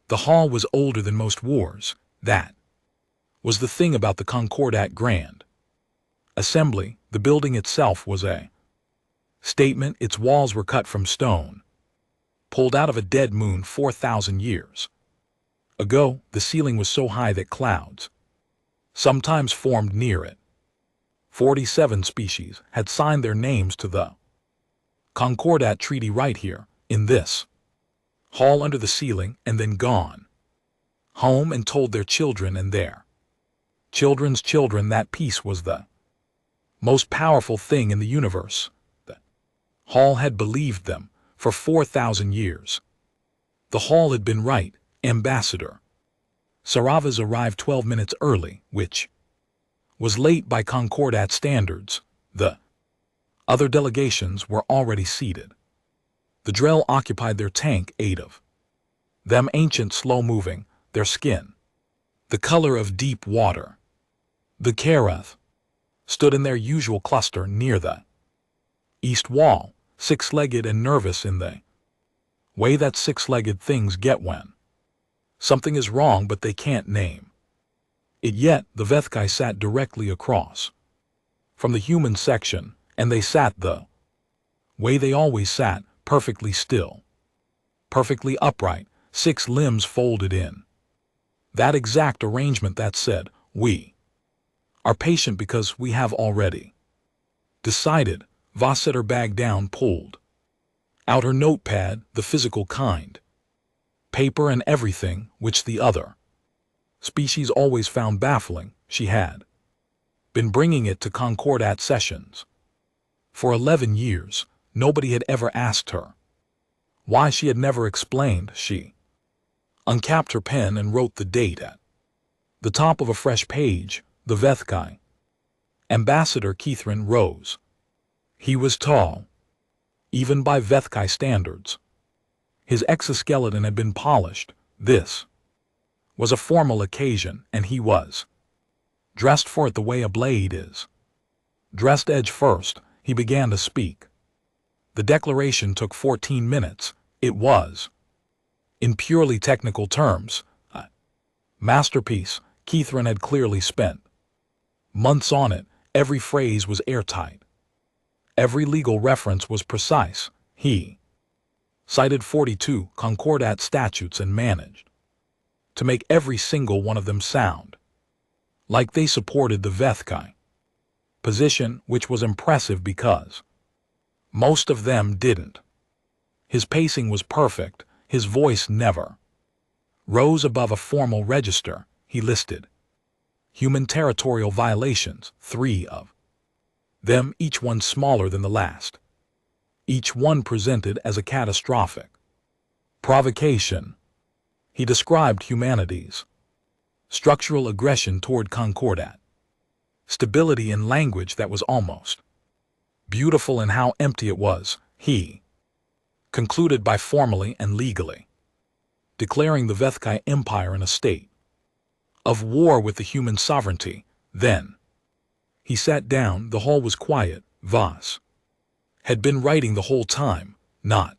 The hall was older than most wars. That was the thing about the Concordat Grand Assembly. The building itself was a statement. Its walls were cut from stone, pulled out of a dead moon 4,000 years ago. The ceiling was so high that clouds sometimes formed near it. 47 species had signed their names to the Concordat Treaty right here, in this hall under the ceiling, and then gone home and told their children and their children's children that peace was the most powerful thing in the universe. The hall had believed them for 4,000 years. The hall had been right. Ambassador Saravas arrived 12 minutes early, which was late by Concordat standards. The other delegations were already seated. The Drell occupied their tank, 8 of them ancient, slow-moving, their skin the color of deep water. The Karath stood in their usual cluster near the east wall, six-legged and nervous in the way that six-legged things get when something is wrong but they can't name it yet. The Vethkai sat directly across from the human section, and they sat the way they always sat, perfectly still, perfectly upright, 6 limbs folded in that exact arrangement that said, "We are patient because we have already decided." Voss set her bag down, pulled out her notepad, the physical kind, paper and everything, which the other species always found baffling. She had been bringing it to Concordat sessions for 11 years. Nobody had ever asked her why. She had never explained. She uncapped her pen and wrote the date at the top of a fresh page. The Vethkai Ambassador Keithran rose. He was tall, even by Vethkai standards. His exoskeleton had been polished. This was a formal occasion, and he was dressed for it the way a blade is dressed. Edge first, he began to speak. The declaration took 14 minutes. It was, in purely technical terms, a masterpiece. Keithran had clearly spent months on it. Every phrase was airtight. Every legal reference was precise. He cited 42 Concordat statutes and managed to make every single one of them sound like they supported the Vethkai position, which was impressive because most of them didn't. His pacing was perfect. His voice never rose above a formal register. He listed human territorial violations, 3 of them, each one smaller than the last, each one presented as a catastrophic provocation. He described humanity's structural aggression toward Concordat, stability in language that was almost beautiful, and how empty it was. He concluded by formally and legally declaring the Vethkai Empire in a state of war with the human sovereignty. Then he sat down. The hall was quiet. Voss had been writing the whole time, not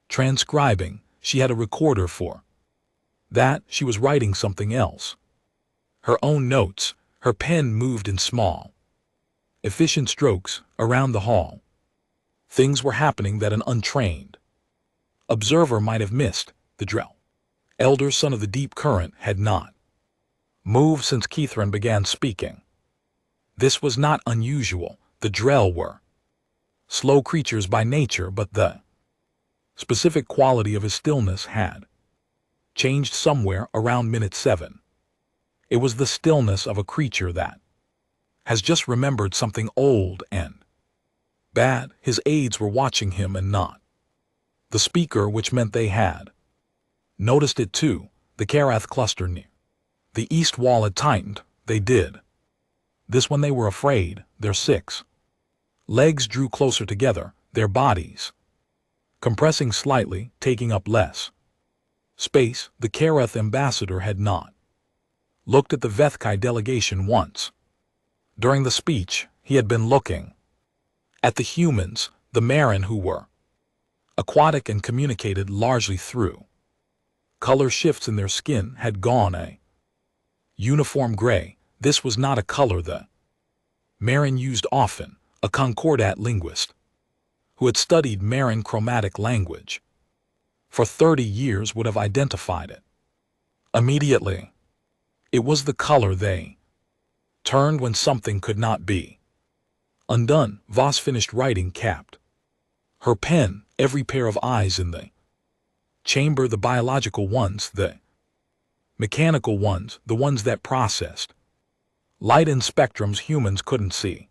transcribing. She had a recorder for that. She was writing something else, her own notes. Her pen moved in small, efficient strokes around the hall. Things were happening that an untrained observer might have missed. The Drell, elder son of the deep current, had not moved since Keithran began speaking. This was not unusual. The Drell were slow creatures by nature, but the specific quality of his stillness had changed somewhere around minute 7. It was the stillness of a creature that has just remembered something old and bad. His aides were watching him and not the speaker, which meant they had noticed it too. The Karath cluster near the east wall had tightened. They did this when they were afraid. Their 6 legs drew closer together, their bodies compressing slightly, taking up less space. The Karath ambassador had not looked at the Vethkai delegation once. During the speech, he had been looking at the humans, the Marin, who were aquatic and communicated largely through Color shifts in their skin had gone a uniform gray. This was not a color that Marin used often, a Concordat linguist who had studied Marin chromatic language for 30 years would have identified it immediately. It was the color they turned when something could not be undone. Voss finished writing, capped her pen, every pair of eyes in the chamber, the biological ones, the mechanical ones, the ones that processed light and spectrums humans couldn't see.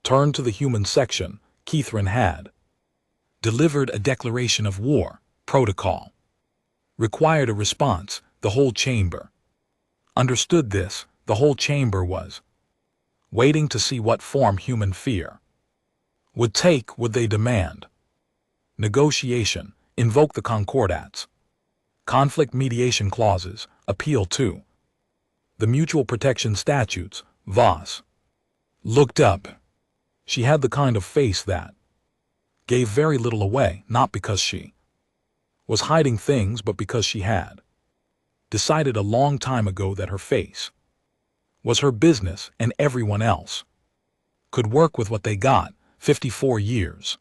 Turned to the human section. Catherine had delivered a declaration of war. Protocol required a response. The whole chamber understood this. The whole chamber was waiting to see what form human fear would take. Would they demand negotiation, invoke the concordats, conflict mediation clauses, appeal to the mutual protection statutes? Voss looked up. She had the kind of face that gave very little away, not because she was hiding things, but because she had decided a long time ago that her face was her business and everyone else could work with what they got. 54 years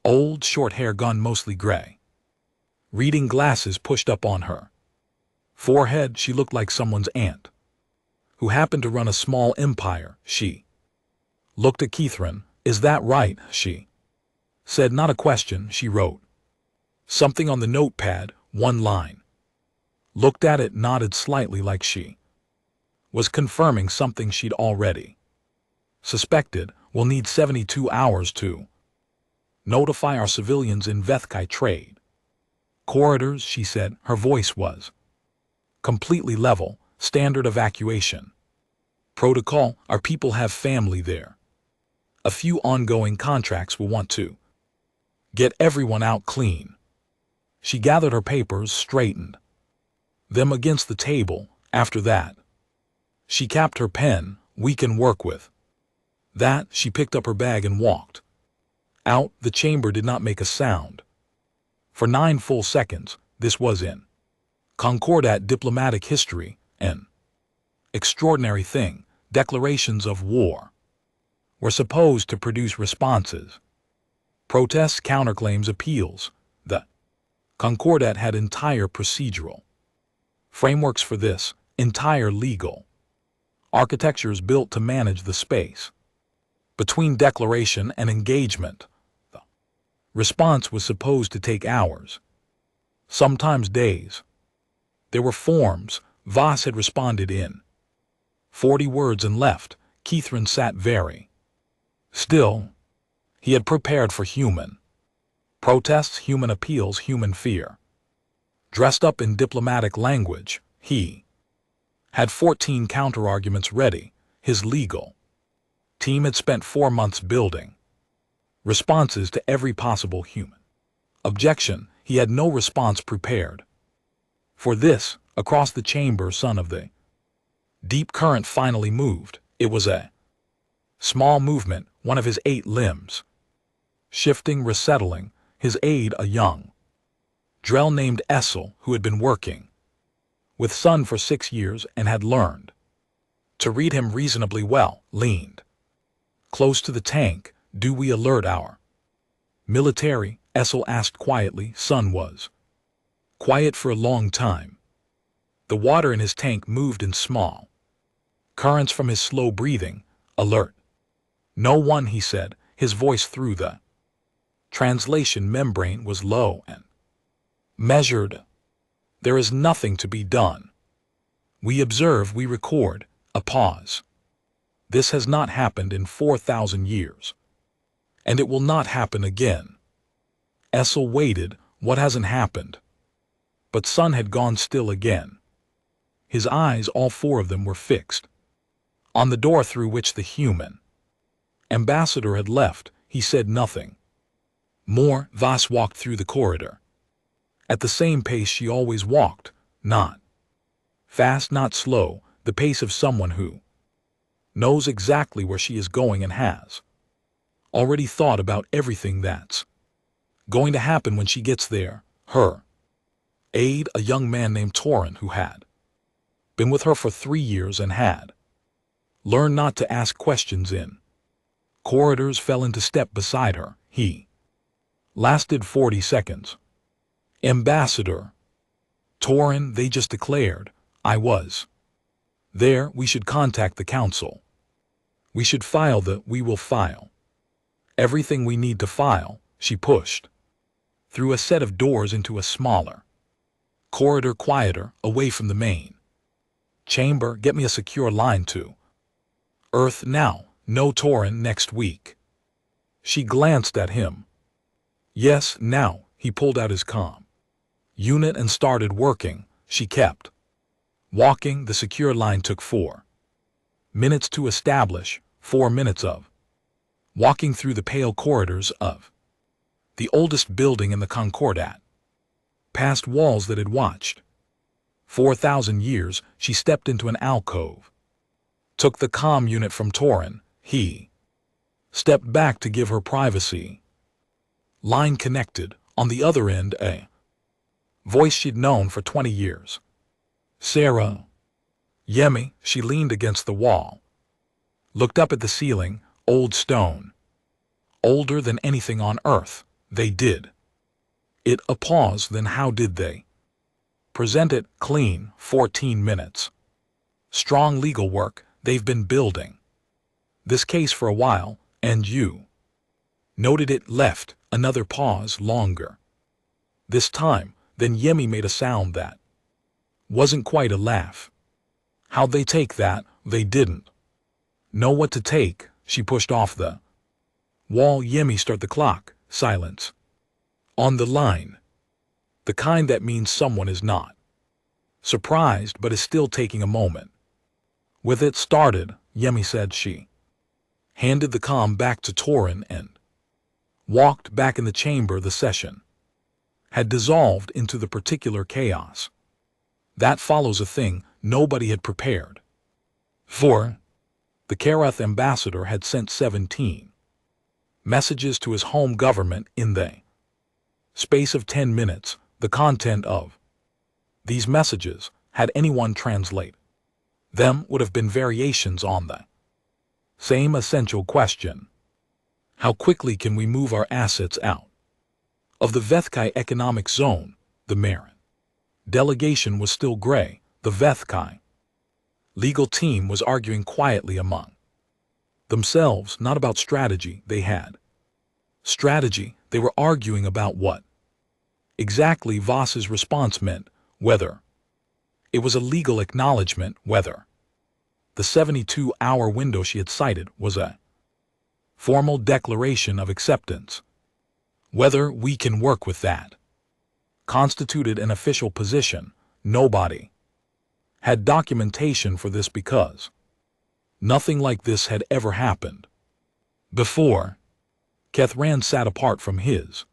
old, short hair gone mostly gray, reading glasses pushed up on her forehead. She looked like someone's aunt who happened to run a small empire. She looked at Catherine. Is that right? She said. Not a question. She wrote something on the notepad, one line. Looked at it, nodded slightly like she was confirming something she'd already suspected. We'll need 72 hours to notify our civilians in Vethkai trade corridors, she said. Her voice was completely level. Standard evacuation protocol. Our people have family there. A few ongoing contracts will want to get everyone out clean. She gathered her papers, straightened them against the table. After that, she capped her pen. We can work with that. She picked up her bag and walked out. The chamber did not make a sound for 9 full seconds. This was in Concordat diplomatic history an extraordinary thing. Declarations of war were supposed to produce responses, protests, counterclaims, appeals. The Concordat had entire procedural frameworks for this, entire legal architectures built to manage the space between declaration and engagement. The response was supposed to take hours, sometimes days. There were forms. Voss had responded in 40 words and left. Catherine sat very still. He had prepared for human protests, human appeals, human fear. Dressed up in diplomatic language, he had 14 counterarguments ready. His legal team had spent 4 months building responses to every possible human objection. He had no response prepared. For this, across the chamber, son of the deep current finally moved. It was a small movement, one of his 8 limbs, shifting, resettling. His aide, a young Drell named Essel, who had been working with Sun for 6 years and had learned to read him reasonably well, leaned close to the tank. Do we alert our military? Essel asked quietly. Sun was quiet for a long time. The water in his tank moved in small currents from his slow breathing. Alert. No one, he said, his voice through the translation membrane was low and measured. There is nothing to be done. We observe, we record. A pause. This has not happened in 4,000 years. And it will not happen again. Essel waited. What hasn't happened? But Sun had gone still again. His eyes, all 4 of them, were fixed on the door through which the human ambassador had left. He said nothing more. Voss walked through the corridor at the same pace she always walked, not fast, not slow, the pace of someone who knows exactly where she is going and has already thought about everything that's going to happen when she gets there. Her Aide, a young man named Torin who had been with her for 3 years and had learned not to ask questions in corridors, fell into step beside her. He lasted 40 seconds. Ambassador Torin, they just declared I was there. We should contact the council. We should file we will file everything we need to file. She pushed through a set of doors into a smaller corridor, quieter, away from the main chamber. Get me a secure line to Earth now. No, Torin, next week. She glanced at him. Yes, now. He pulled out his comm unit and started working. She kept walking. The secure line took 4 minutes to establish, 4 minutes of walking through the pale corridors of the oldest building in the Concordat. Past walls that had watched 4,000 years, she stepped into an alcove. Took the comm unit from Torin. He stepped back to give her privacy. Line connected. On the other end, a voice she'd known for 20 years. Sarah. Yemi. She leaned against the wall. Looked up at the ceiling. Old stone. Older than anything on Earth. They did it. A pause. Then how did they present it? Clean. 14 minutes. Strong legal work. They've been building this case for a while, and you noted it. Left. Another pause. Longer. This time, then Yemi made a sound that wasn't quite a laugh. How'd they take that? They didn't know what to take. She pushed off the wall. Yemi, start the clock. Silence. On the line. The kind that means someone is not surprised but is still taking a moment. With it started, Yemi said. She handed the comm back to Torin and walked back in the chamber. The session had dissolved into the particular chaos that follows a thing nobody had prepared for. The Karath ambassador had sent 17 messages to his home government in the space of 10 minutes. The content of these messages, had anyone translate them, would have been variations on the same essential question. How quickly can we move our assets out of the Vethkai economic zone? The Marin delegation was still gray. The Vethkai legal team was arguing quietly among themselves, not about strategy. They had strategy. They were arguing about what exactly Voss's response meant, whether it was a legal acknowledgement, whether the 72-hour window she had cited was a formal declaration of acceptance, whether we can work with that constituted an official position. Nobody had documentation for this because nothing like this had ever happened before. Kethran sat apart from his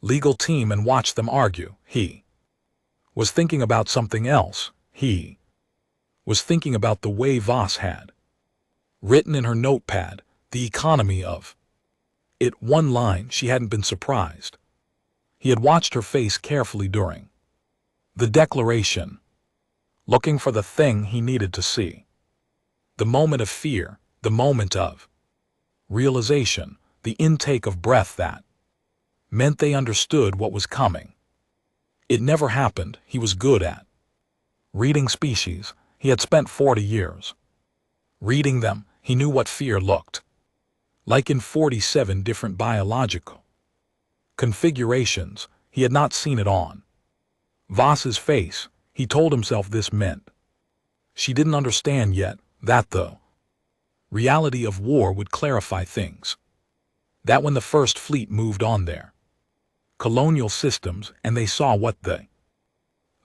legal team and watched them argue. He was thinking about something else. He was thinking about the way Voss had written in her notepad, the economy of it. One line. She hadn't been surprised. He had watched her face carefully during the declaration, looking for the thing he needed to see. The moment of fear, the moment of realization, the intake of breath that meant they understood what was coming. It never happened. He was good at reading species. He had spent 40 years reading them. He knew what fear looked like in 47 different biological configurations. He had not seen it on Voss's face. He told himself this meant she didn't understand yet, that the reality of war would clarify things, that when the First Fleet moved on their colonial systems and they saw what the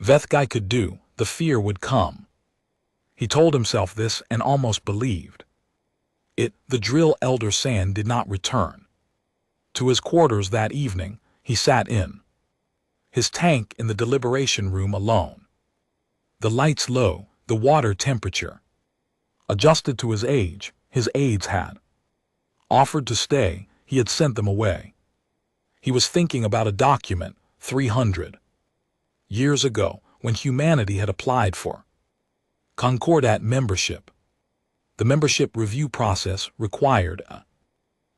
Vethkai could do, the fear would come. He told himself this and almost believed it. The drill elder Sand did not return to his quarters that evening. He sat in his tank in the deliberation room alone. The lights low, the water temperature adjusted to his age. His aides had offered to stay. He had sent them away. He was thinking about a document, 300 years ago, when humanity had applied for Concordat membership. The membership review process required a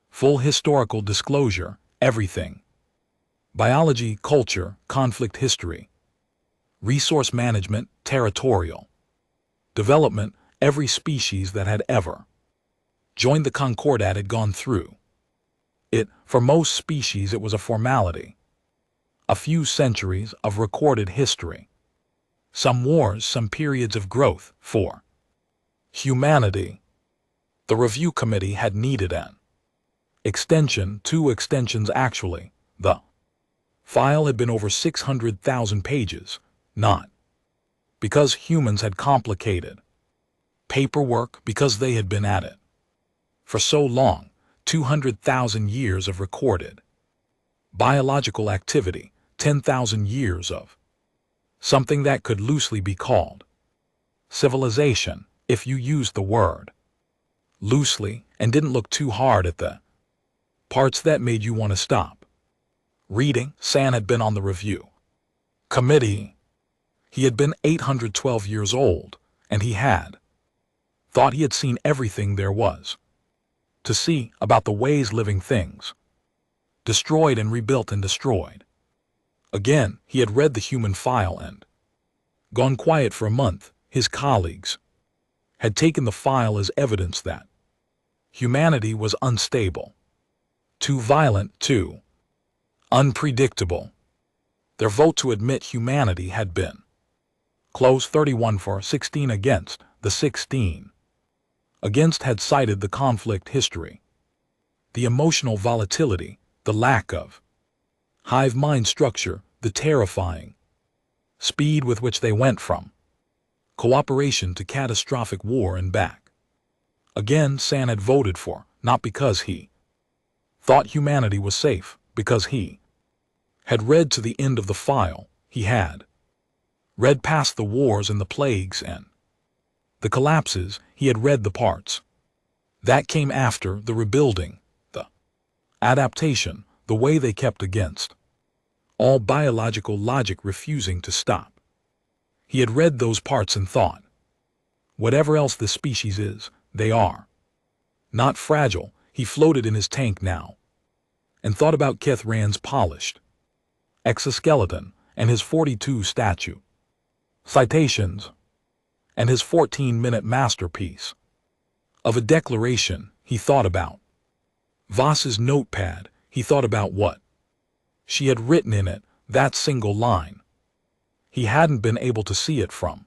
full historical disclosure, everything: biology, culture, conflict history, resource management, territorial development. Every species that had ever joined the Concordat had gone through it. For most species, it was a formality. A few centuries of recorded history. Some wars, some periods of growth. For humanity, the review committee had needed an extension, 2 extensions actually. The file had been over 600,000 pages, not because humans had complicated paperwork, because they had been at it for so long. 200,000 years of recorded biological activity, 10,000 years of something that could loosely be called civilization, if you used the word loosely and didn't look too hard at the parts that made you want to stop reading. San had been on the review committee. He had been 812 years old, and he had thought he had seen everything there was to see about the ways living things destroyed and rebuilt and destroyed again. He had read the human file and gone quiet for a month. His colleagues had taken the file as evidence that humanity was unstable, too violent, too unpredictable. Their vote to admit humanity had been close, 31 for, 16 against. The 16 against had cited the conflict history, the emotional volatility, the lack of hive mind structure, the terrifying speed with which they went from cooperation to catastrophic war and back again. San had voted for, not because he thought humanity was safe, because he had read to the end of the file. He had read past the wars and the plagues and the collapses. He had read the parts that came after the rebuilding, the adaptation, the way they kept against all biological logic refusing to stop. He had read those parts and thought, whatever else this species is, they are not fragile. He floated in his tank now and thought about Keth Rand's polished exoskeleton and his 42 statue citations and his 14-minute masterpiece of a declaration. He thought about Voss's notepad. He thought about what she had written in it, that single line. He hadn't been able to see it from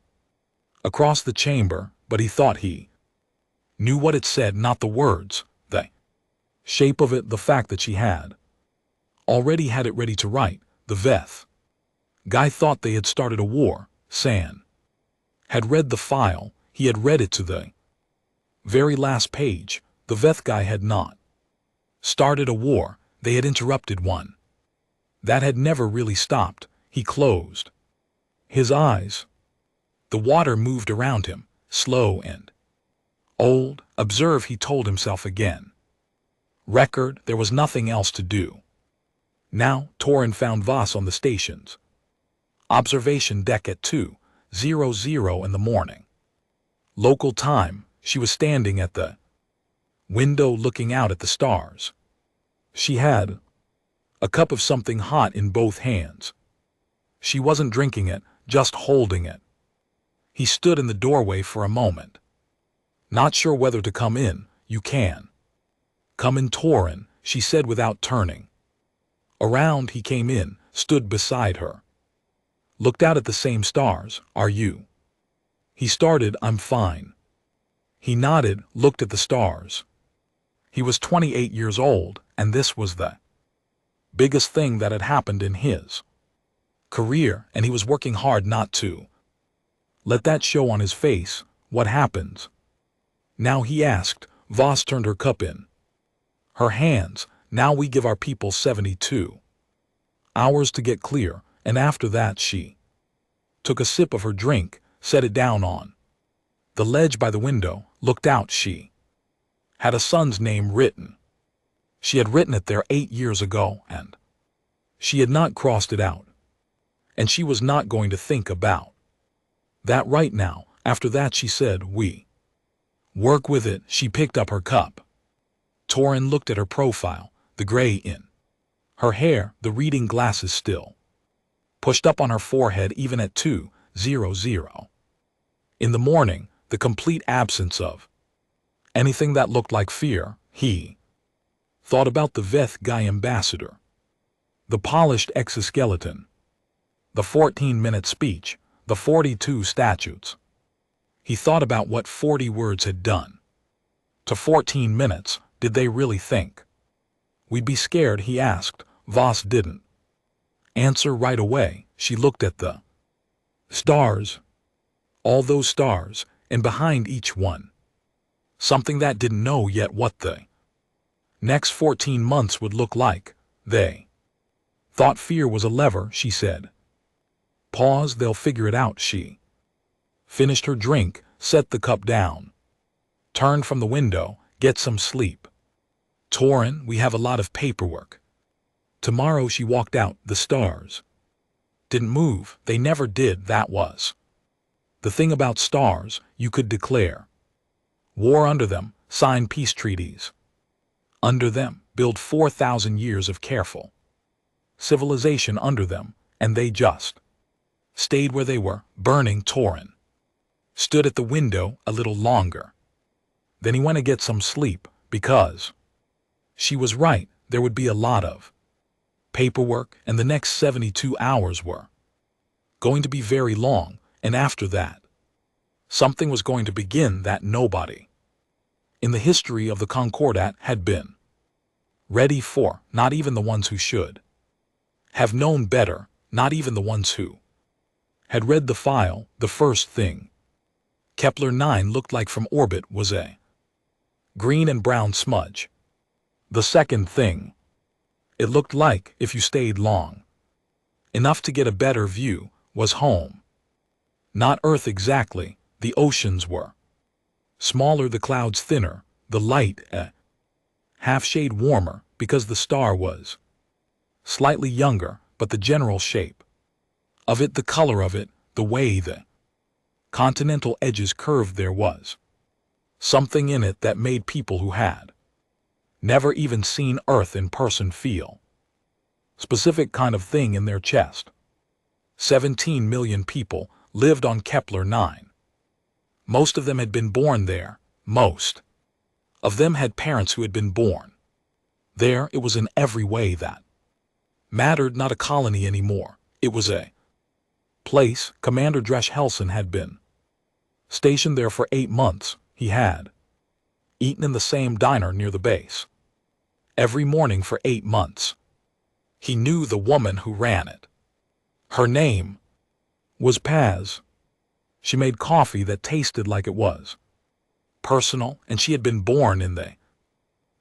across the chamber, but he thought he knew what it said, not the words, the shape of it, the fact that she had already had it ready to write. The Veth guy thought they had started a war. San had read the file. He had read it to the very last page. The Veth guy had not started a war. They had interrupted one that had never really stopped. He closed his eyes. The water moved around him, slow and old. Observe, he told himself again. Record, there was nothing else to do. Now, Torin found Voss on the station's observation deck at 2:00 in the morning. Local time. She was standing at the window looking out at the stars. She had a cup of something hot in both hands. She wasn't drinking it, just holding it. He stood in the doorway for a moment. Not sure whether to come in. You can come in, Torin, she said without turning around. He came in, stood beside her, looked out at the same stars. Are you? He started. I'm fine. He nodded, looked at the stars. He was 28 years old, and this was the biggest thing that had happened in his career, and he was working hard not to let that show on his face. What happens now? He asked. Voss turned her cup in her hands. Now we give our people 72 hours to get clear, and after that she took a sip of her drink, set it down on the ledge by the window, looked out. She had a son's name written. She had written it there 8 years ago, and she had not crossed it out. and she was not going to think about that right now. After that, she said, "We work with it." She picked up her cup. Torin looked at her profile, the gray in her hair, the reading glasses still pushed up on her forehead even at 2:00. In the morning, the complete absence of anything that looked like fear. He thought about the Veth Guy ambassador, the polished exoskeleton, the 14-minute speech, the 42 statutes. He thought about what 40 words had done to 14 minutes. Did they really think we'd be scared? He asked. Voss didn't answer right away. She looked at the stars, all those stars, and behind each one, something that didn't know yet what the next 14 months would look like. They thought fear was a lever, she said. Pause, they'll figure it out. She finished her drink, set the cup down, turned from the window. Get some sleep, Torin, we have a lot of paperwork tomorrow. She walked out. The stars didn't move. They never did. That was the thing about stars. You could declare war under them, sign peace treaties under them, build 4,000 years of careful civilization under them, and they just stayed where they were, burning. Torin stood at the window a little longer. Then he went to get some sleep, because she was right. There would be a lot of paperwork, and the next 72 hours were going to be very long, and after that, something was going to begin that nobody in the history of the Concordat had been ready for, not even the ones who should have known better, not even the ones who had read the file. The first thing Kepler 9 looked like from orbit was a green and brown smudge. The second thing it looked like, if you stayed long enough to get a better view, was home. Not Earth exactly. The oceans were smaller, the clouds thinner, the light a half shade warmer, because the star was slightly younger, but the general shape of it, the color of it, the way the continental edges curved, there was something in it that made people who had never even seen Earth in person feel specific kind of thing in their chest. 17 million people lived on Kepler 9. Most of them had been born there. Most of them had parents who had been born there. It was in every way that mattered. Not a colony anymore. It was a place. Commander Dresch Helson had been stationed there for 8 months. He had eaten in the same diner near the base every morning for 8 months. He knew the woman who ran it. Her name was Paz. She made coffee that tasted like it was personal, and she had been born in the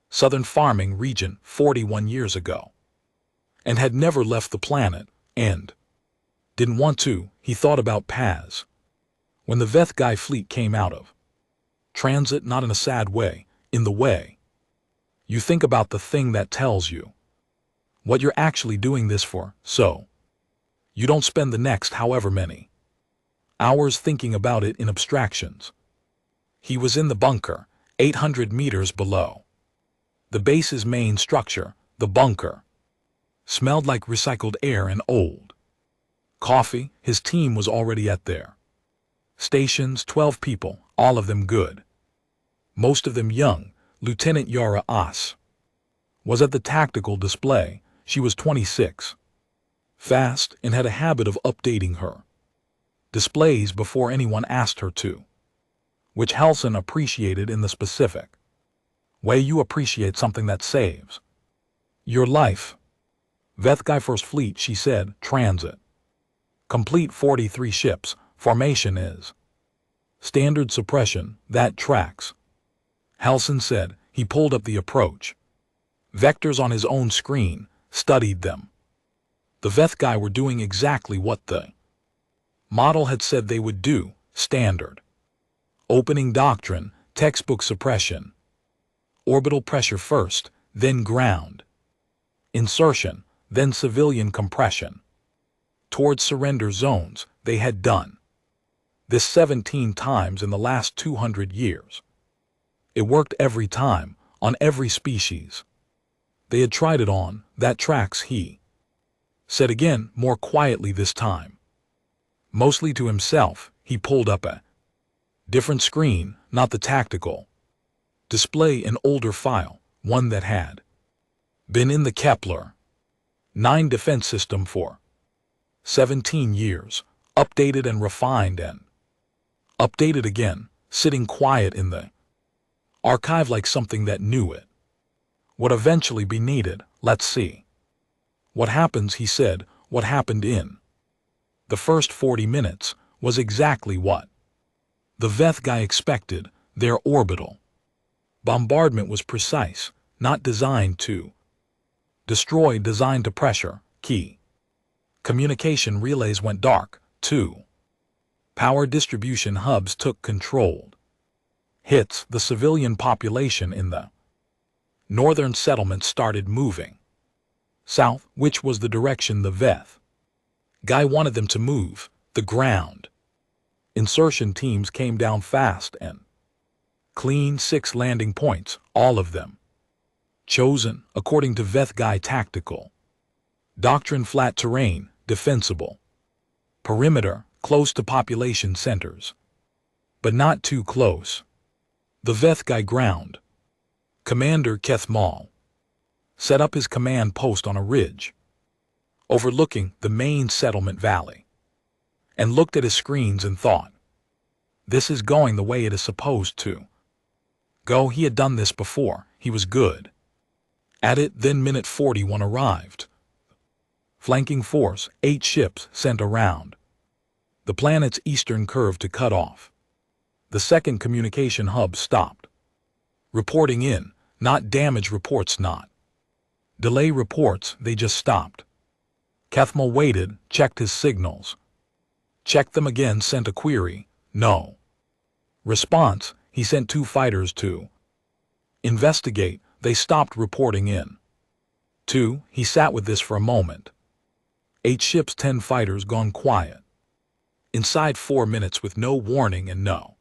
southern farming region 41 years ago and had never left the planet, and didn't want to. He thought about Paz when the Veth Guy fleet came out of transit, not in a sad way, in the way you think about the thing that tells you what you're actually doing this for, so you don't spend the next however many hours thinking about it in abstractions. He was in the bunker, 800 meters below the base's main structure. The bunker smelled like recycled air and old coffee. His team was already at their stations, 12 people, all of them good, most of them young. Lieutenant Yara As was at the tactical display. She was 26, fast, and had a habit of updating her displays before anyone asked her to, which Helson appreciated in the specific way you appreciate something that saves your life. Veth Guy First Fleet, she said, transit complete, 43 ships. Formation is standard suppression. That tracks, Helson said. He pulled up the approach vectors on his own screen, studied them. The Veth Guy were doing exactly what the model had said they would do. Standard opening doctrine, textbook suppression, orbital pressure first, then ground insertion, then civilian compression. towards surrender zones. They had done this 17 times in the last 200 years. It worked every time, on every species. They had tried it on, that tracks, he said again, more quietly this time. Mostly to himself, he pulled up a different screen, not the tactical display, an older file, one that had been in the Kepler 9 defense system for 17 years, updated and refined and updated again, sitting quiet in the archive like something that knew it would eventually be needed. Let's see what happens, he said. What happened in the first 40 minutes was exactly what the Veth guy expected. Their orbital bombardment was precise, not designed to destroy, designed to pressure. Key communication relays went dark, too. Power distribution hubs took controlled hits. The civilian population in the northern settlements started moving south, which was the direction the Veth guy wanted them to move. The ground insertion teams came down fast and clean. 6 landing points, all of them chosen according to Veth guy tactical doctrine. Flat terrain, defensible perimeter, close to population centers, but not too close. The Veth guy ground commander Kethmal set up his command post on a ridge overlooking the main settlement valley and looked at his screens and thought, this is going the way it is supposed to go. He had done this before. He was good at it. Then minute 41 arrived. Flanking force, 8 ships sent around the planet's eastern curve to cut off. The second communication hub stopped reporting in, not damage reports, not delay reports, they just stopped. Kethmal waited, checked his signals, checked them again, sent a query, no response. He sent 2 fighters to investigate. They stopped reporting in. 2, he sat with this for a moment. 8 ships, 10 fighters gone quiet. Inside 4 minutes with no warning and no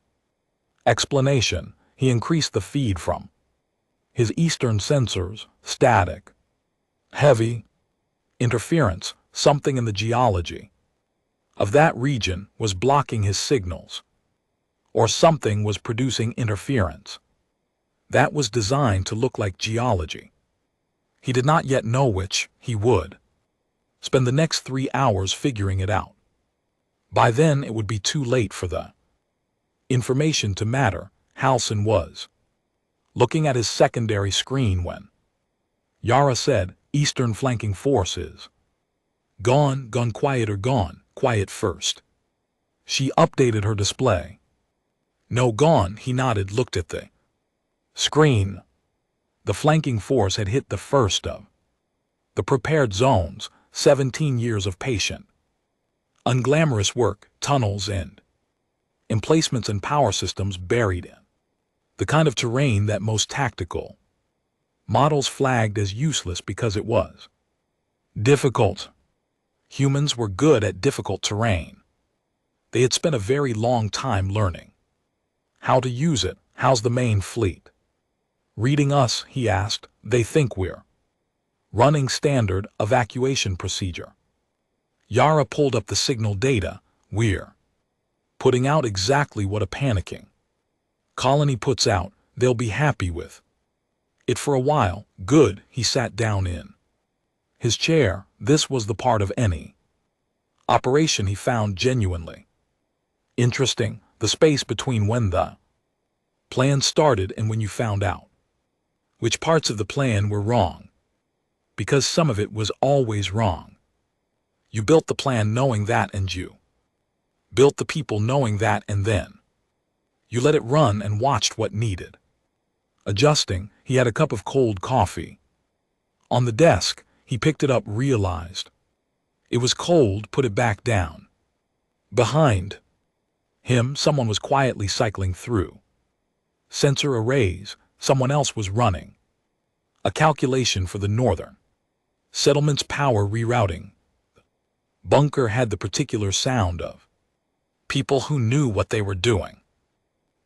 explanation. He increased the feed from his eastern sensors. Static, heavy interference, something in the geology of that region was blocking his signals, or something was producing interference that was designed to look like geology. He did not yet know which. He would spend the next 3 hours figuring it out. By then it would be too late for the information to matter. Halcyon was looking at his secondary screen when Yara said, Eastern flanking forces gone, gone quiet or gone, quiet first. She updated her display. No, gone. He nodded, looked at the screen. The flanking force had hit the first of the prepared zones. 17 years of patient, unglamorous work, tunnels and emplacements and power systems buried in the kind of terrain that most tactical models flagged as useless because it was difficult. Humans were good at difficult terrain. They had spent a very long time learning how to use it. How's the main fleet reading us? He asked. They think we're running standard evacuation procedure. Yara pulled up the signal data. We're putting out exactly what a panicking colony puts out. They'll be happy with it for a while. Good. He sat down in his chair. This was the part of any operation he found genuinely interesting. The space between when the plan started and when you found out which parts of the plan were wrong. Because some of it was always wrong. You built the plan knowing that, and you built the people knowing that, and then you let it run and watched what needed adjusting. He had a cup of cold coffee on the desk. He picked it up, realized it was cold, put it back down. Behind him, someone was quietly cycling through sensor arrays. Someone else was running a calculation for the northern settlement's power rerouting. Bunker had the particular sound of people who knew what they were doing.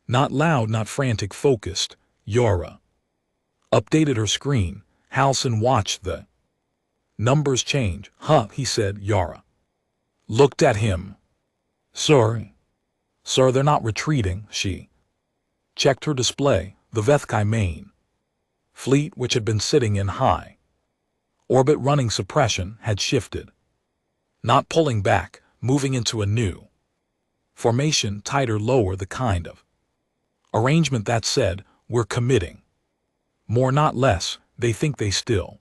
Not loud, not frantic, focused. Yara updated her screen. Halcyon watched the numbers change. Huh, he said. Yara looked at him. Sorry. Sir, they're not retreating. She checked her display. The Vethkai main fleet, which had been sitting in high orbit running suppression, had shifted. Not pulling back, moving into a new formation, tighter, lower, the kind of arrangement that said, we're committing more, not less. They think they still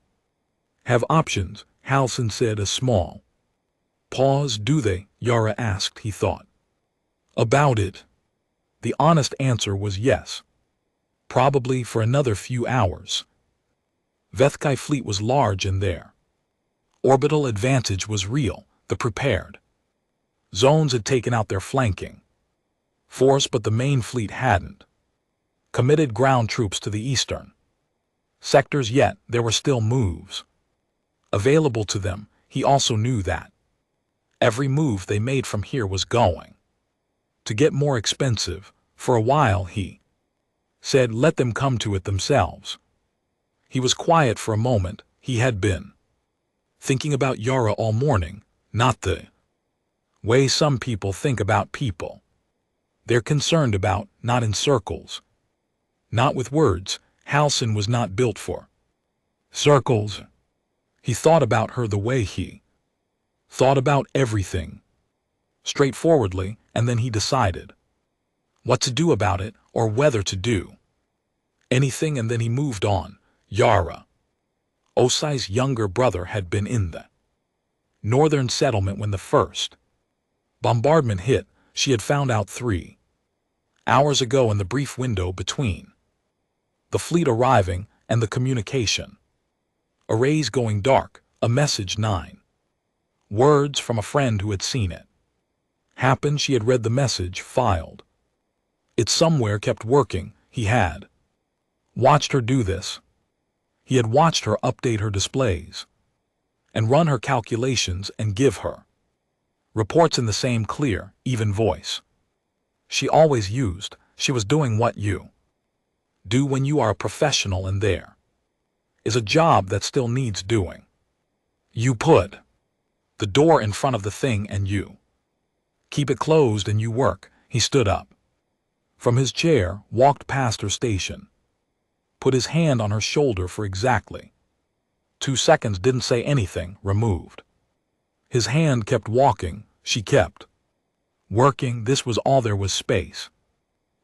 have options, Halcyon said. A small pause. Do they? Yara asked. He thought about it. The honest answer was yes. Probably for another few hours. Vethkai fleet was large and their orbital advantage was real. The prepared zones had taken out their flanking force, but the main fleet hadn't committed ground troops to the eastern sectors yet. There were still moves available to them. He also knew that every move they made from here was going to get more expensive. For a while, he said, let them come to it themselves. He was quiet for a moment. He had been thinking about Yara all morning, not the way some people think about people. They're concerned about, not in circles, not with words. Halcyon was not built for circles. He thought about her the way he thought about everything, straightforwardly, and then he decided what to do about it, or whether to do anything, and then he moved on. Yara, Osai's younger brother, had been in the northern settlement when the first bombardment hit. She had found out 3 hours ago, in the brief window between the fleet arriving and the communication arrays going dark. A message, 9 words from a friend who had seen it happen. She had read the message, filed it somewhere, kept working. He had watched her do this. He had watched her update her displays and run her calculations and give her reports in the same clear, even voice she always used. She was doing what you do when you are a professional, and there is a job that still needs doing. You put the door in front of the thing and you keep it closed and you work. He stood up from his chair, walked past her station, put his hand on her shoulder for exactly 2 seconds, didn't say anything, removed his hand, kept walking. She kept working. This was all there was space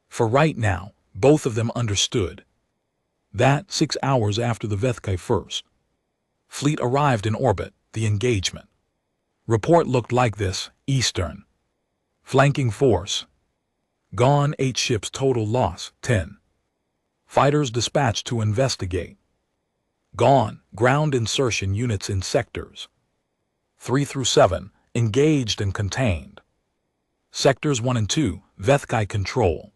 for right now. Both of them understood that 6 hours after the Vethkai first fleet arrived in orbit, the engagement report looked like this: Eastern flanking force gone, 8 ships total loss, 10 fighters dispatched to investigate gone, ground insertion units in sectors 3 through 7 engaged and contained, sectors 1 and 2 Vethkai control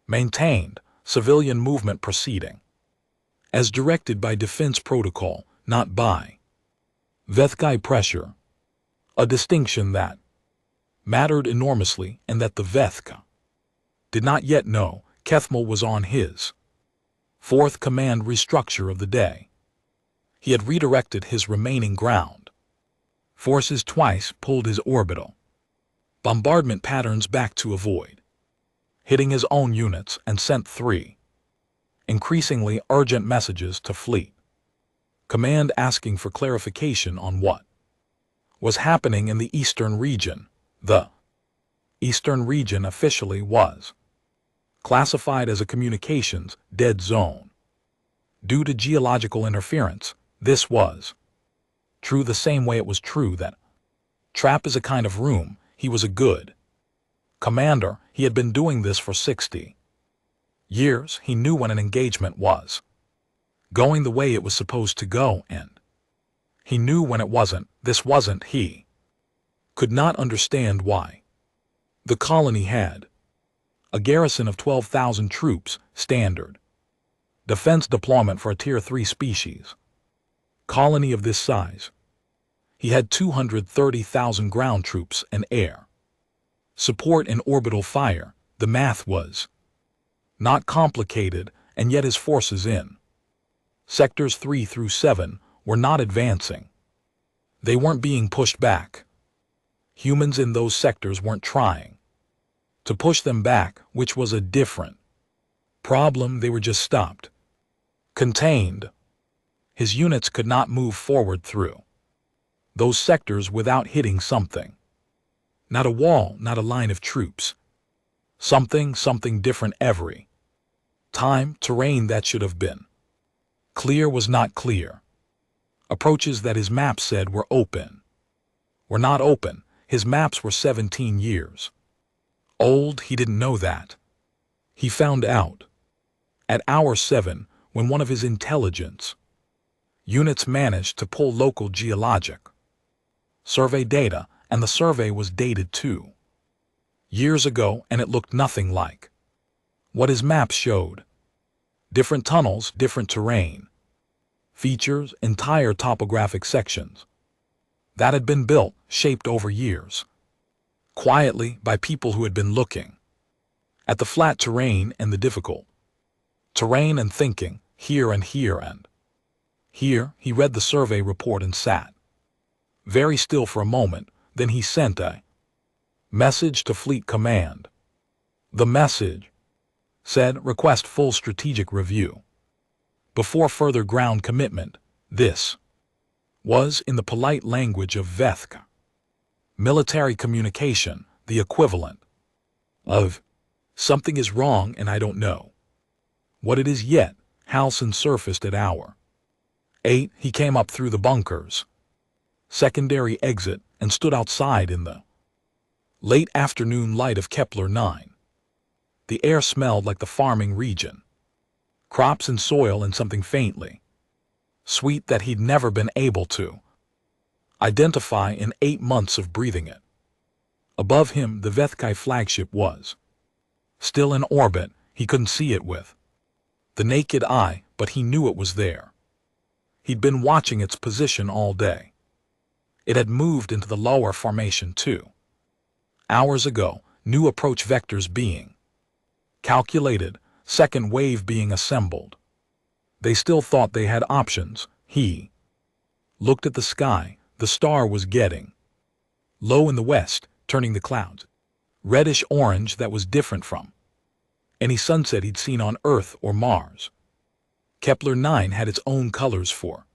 maintained, civilian movement proceeding as directed by defense protocol, not by Vethkai pressure, a distinction that mattered enormously, and that the Vethka did not yet know. Kethmal was on his 4th command restructure of the day. He had redirected his remaining ground forces twice, pulled his orbital bombardment patterns back to avoid hitting his own units, and sent 3 increasingly urgent messages to Fleet Command asking for clarification on what was happening in the Eastern region. The Eastern region officially was classified as a communications dead zone. Due to geological interference, this was true the same way it was true that trap is a kind of room. He was a good commander. He had been doing this for 60 years. He knew when an engagement was going the way it was supposed to go, and he knew when it wasn't. This wasn't. He could not understand why. The colony had a garrison of 12,000 troops, standard defense deployment for a Tier 3 species colony of this size. He had 230,000 ground troops and air support and orbital fire. The math was not complicated, and yet his forces in sectors 3 through 7 were not advancing. They weren't being pushed back. Humans in those sectors weren't trying to push them back, which was a different problem. They were just stopped, contained. His units could not move forward through those sectors without hitting something. Not a wall, not a line of troops. Something different every time. Terrain that should have been clear was not clear. Approaches that his maps said were open were not open. His maps were 17 years old. He didn't know that. He found out at hour 7 when one of his intelligence units managed to pull local geologic survey data, and the survey was dated 2 years ago, and it looked nothing like what his maps showed. Different tunnels, different terrain features, entire topographic sections that had been built, shaped over years, quietly by people who had been looking at the flat terrain and the difficult terrain and thinking, here and here and here. He read the survey report and sat very still for a moment. Then he sent a message to Fleet Command. The message said, request full strategic review before further ground commitment. This was in the polite language of Vethka military communication, the equivalent of something is wrong and I don't know what it is yet. Halcyon surfaced at hour 8. He came up through the bunker's secondary exit and stood outside in the late afternoon light of Kepler 9. The air smelled like the farming region, crops and soil, and something faintly sweet that he'd never been able to identify in 8 months of breathing it. Above him, the Vethkai flagship was still in orbit. He couldn't see it with the naked eye, but he knew it was there. He'd been watching its position all day. It had moved into the lower formation 2 hours ago, new approach vectors being calculated, second wave being assembled. They still thought they had options. He looked at the sky. The star was getting low in the west, turning the clouds reddish-orange. That was different from any sunset he'd seen on Earth or Mars. Kepler 9 had its own colors for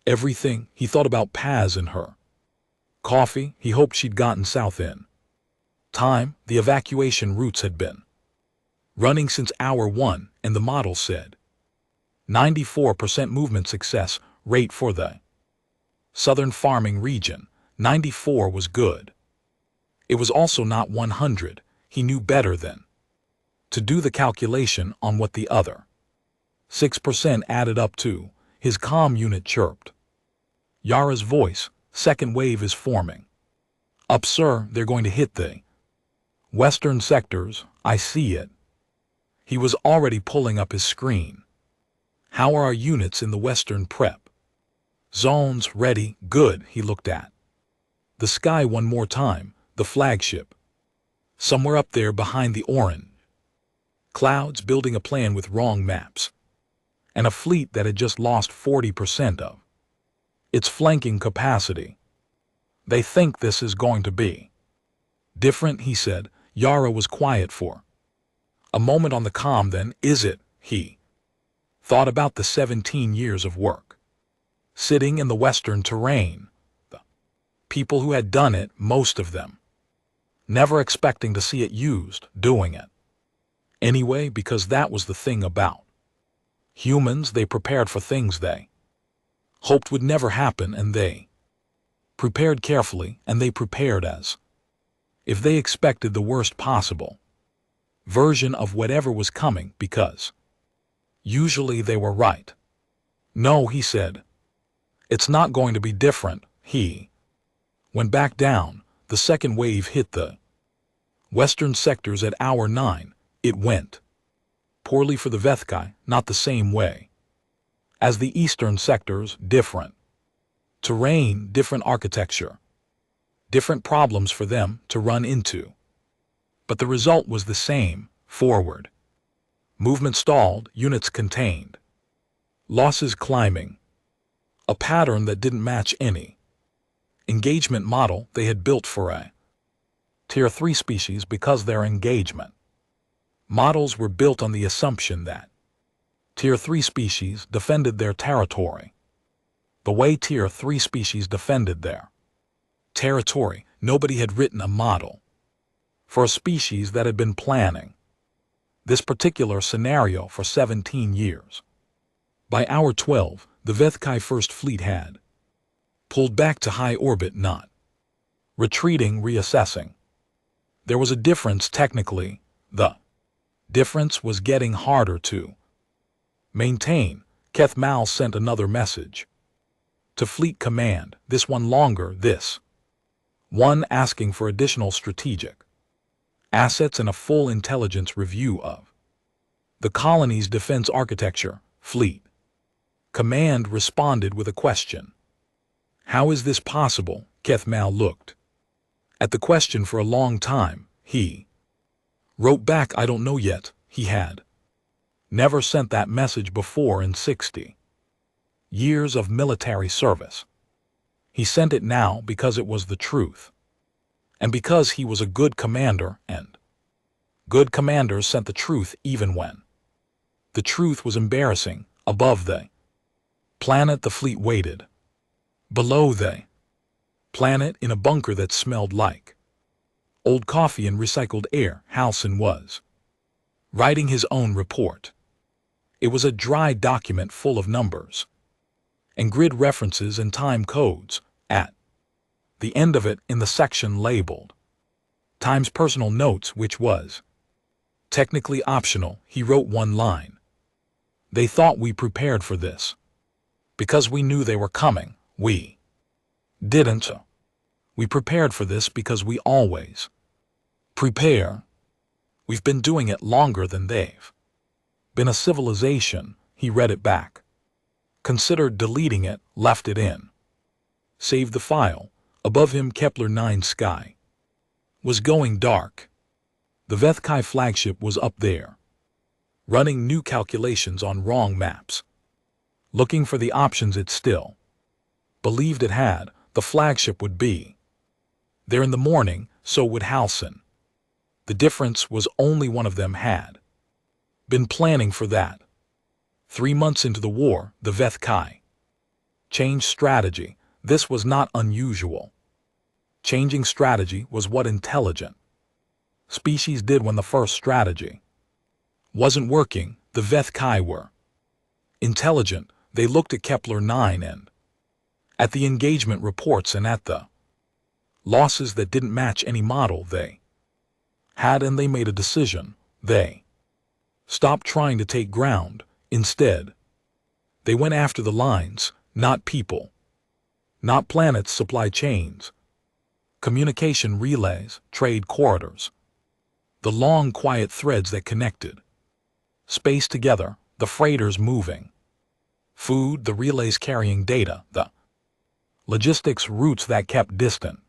everything. He thought about Paz and her coffee. He hoped she'd gotten south in time. The evacuation routes had been running since hour 1, and the model said 94% movement success rate for the southern farming region. 94 was good. It was also not 100. He knew better than to do the calculation on what the other 6% added up to. His comm unit chirped Yara's voice. Second wave is forming up, sir. They're going to hit the western sectors. I see it. He was already pulling up his screen. How are our units in the western prep zones? Ready. Good. He looked at the sky one more time. The flagship somewhere up there behind the orange clouds, building a plan with wrong maps, and a fleet that had just lost 40% of its flanking capacity. They think this is going to be different, he said. Yara was quiet for a moment on the comm. Then, is it? He thought about the 17 years of work sitting in the western terrain, the people who had done it, most of them never expecting to see it used, doing it anyway, because that was the thing about humans. They prepared for things they hoped would never happen, and they prepared carefully, and they prepared as if they expected the worst possible version of whatever was coming, because usually they were right. No, he said, it's not going to be different. He went back down. The second wave hit the western sectors at hour 9. It went poorly for the Vethkai, not the same way as the eastern sectors. Different Terrain, different architecture. Different problems for them to run into. But the result was the same, forward. Movement stalled, units contained. Losses climbing. A pattern that didn't match any engagement model they had built for a Tier 3 species because their engagement models were built on the assumption that Tier 3 species defended their territory the way Tier 3 species defended their territory. Nobody had written a model for a species that had been planning this particular scenario for 17 years. By hour 12, the Vethkai First Fleet had pulled back to high orbit, not retreating, reassessing. There was a difference technically. The difference was getting harder to maintain. Keth Mal sent another message to Fleet Command, this one longer, this one asking for additional strategic assets and a full intelligence review of the colony's defense architecture. Fleet Command responded with a question. How is this possible? Keth Mal looked at the question for a long time. He wrote back, I don't know yet. He had never sent that message before in 60 years of military service. He sent it now because it was the truth. And because he was a good commander, and good commanders sent the truth even when the truth was embarrassing. Above the planet the fleet waited. Below the planet, in a bunker that smelled like old coffee and recycled air, Halcyon was writing his own report. It was a dry document full of numbers and grid references and time codes. At the end of it, in the section labeled Times Personal Notes, which was technically optional, he wrote one line. They thought we prepared for this because we knew they were coming. We didn't. We prepared for this because we always prepare. We've been doing it longer than they've been a civilization. He read it back, considered deleting it, left it in, saved the file. Above him, Kepler 9 sky was going dark. The Vethkai flagship was up there, running new calculations on wrong maps, looking for the options it still believed it had. The flagship would be there in the morning, so would Halcyon. The difference was only one of them had been planning for that. 3 months into the war, the Vethkai changed strategy. This was not unusual. Changing strategy was what intelligent species did when the first strategy wasn't working. The Vethkai were intelligent. They looked at Kepler 9 and at the engagement reports and at the losses that didn't match any model they had, and they made a decision. They stopped trying to take ground. Instead, they went after the lines, not people, not planets, supply chains, communication relays, trade corridors, the long quiet threads that connected space together, the freighters moving food, the relays carrying data, the logistics routes that kept distant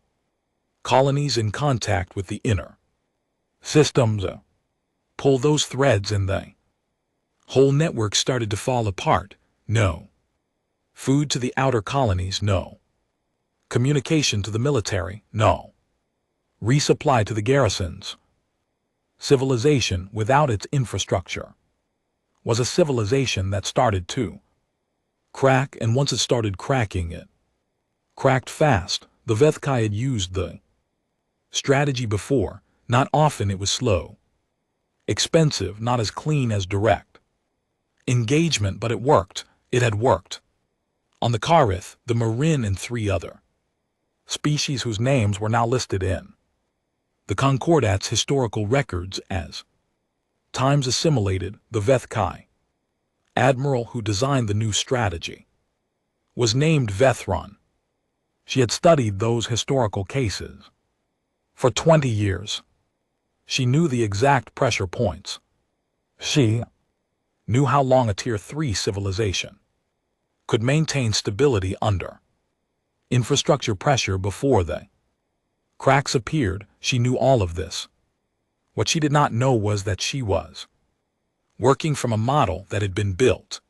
colonies in contact with the inner systems. Pull those threads and the whole network started to fall apart. No food to the outer colonies, no communication to the military, no resupply to the garrisons. Civilization without its infrastructure was a civilization that started to crack, and once it started cracking, it cracked fast. The Vethkai had used the strategy before. Not often. It was slow, expensive, not as clean as direct engagement, but it worked. It had worked on the Karith, the Marin, and 3 other species whose names were now listed in the Concordat's historical records as times assimilated. The Vethkai admiral who designed the new strategy was named Vethron. She had studied those historical cases for 20 years. She knew the exact pressure points. She knew how long a Tier 3 civilization could maintain stability under Infrastructure pressure before the cracks appeared. She knew all of this. What she did not know was that she was working from a model that had been built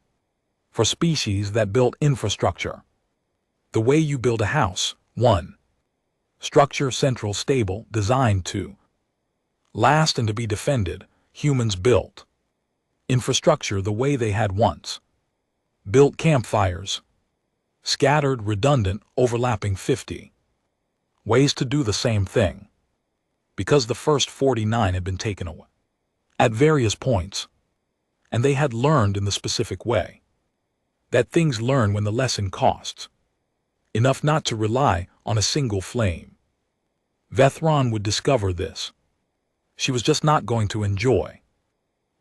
for species that built infrastructure. The way you build a house. 1. Structure central stable, designed to last and to be defended. Humans built infrastructure the way they had once built campfires. Scattered, redundant, overlapping 50 ways to do the same thing. Because the first 49 had been taken away at various points, and they had learned in the specific way that things learn when the lesson costs enough not to rely on a single flame. Vethron would discover this. She was just not going to enjoy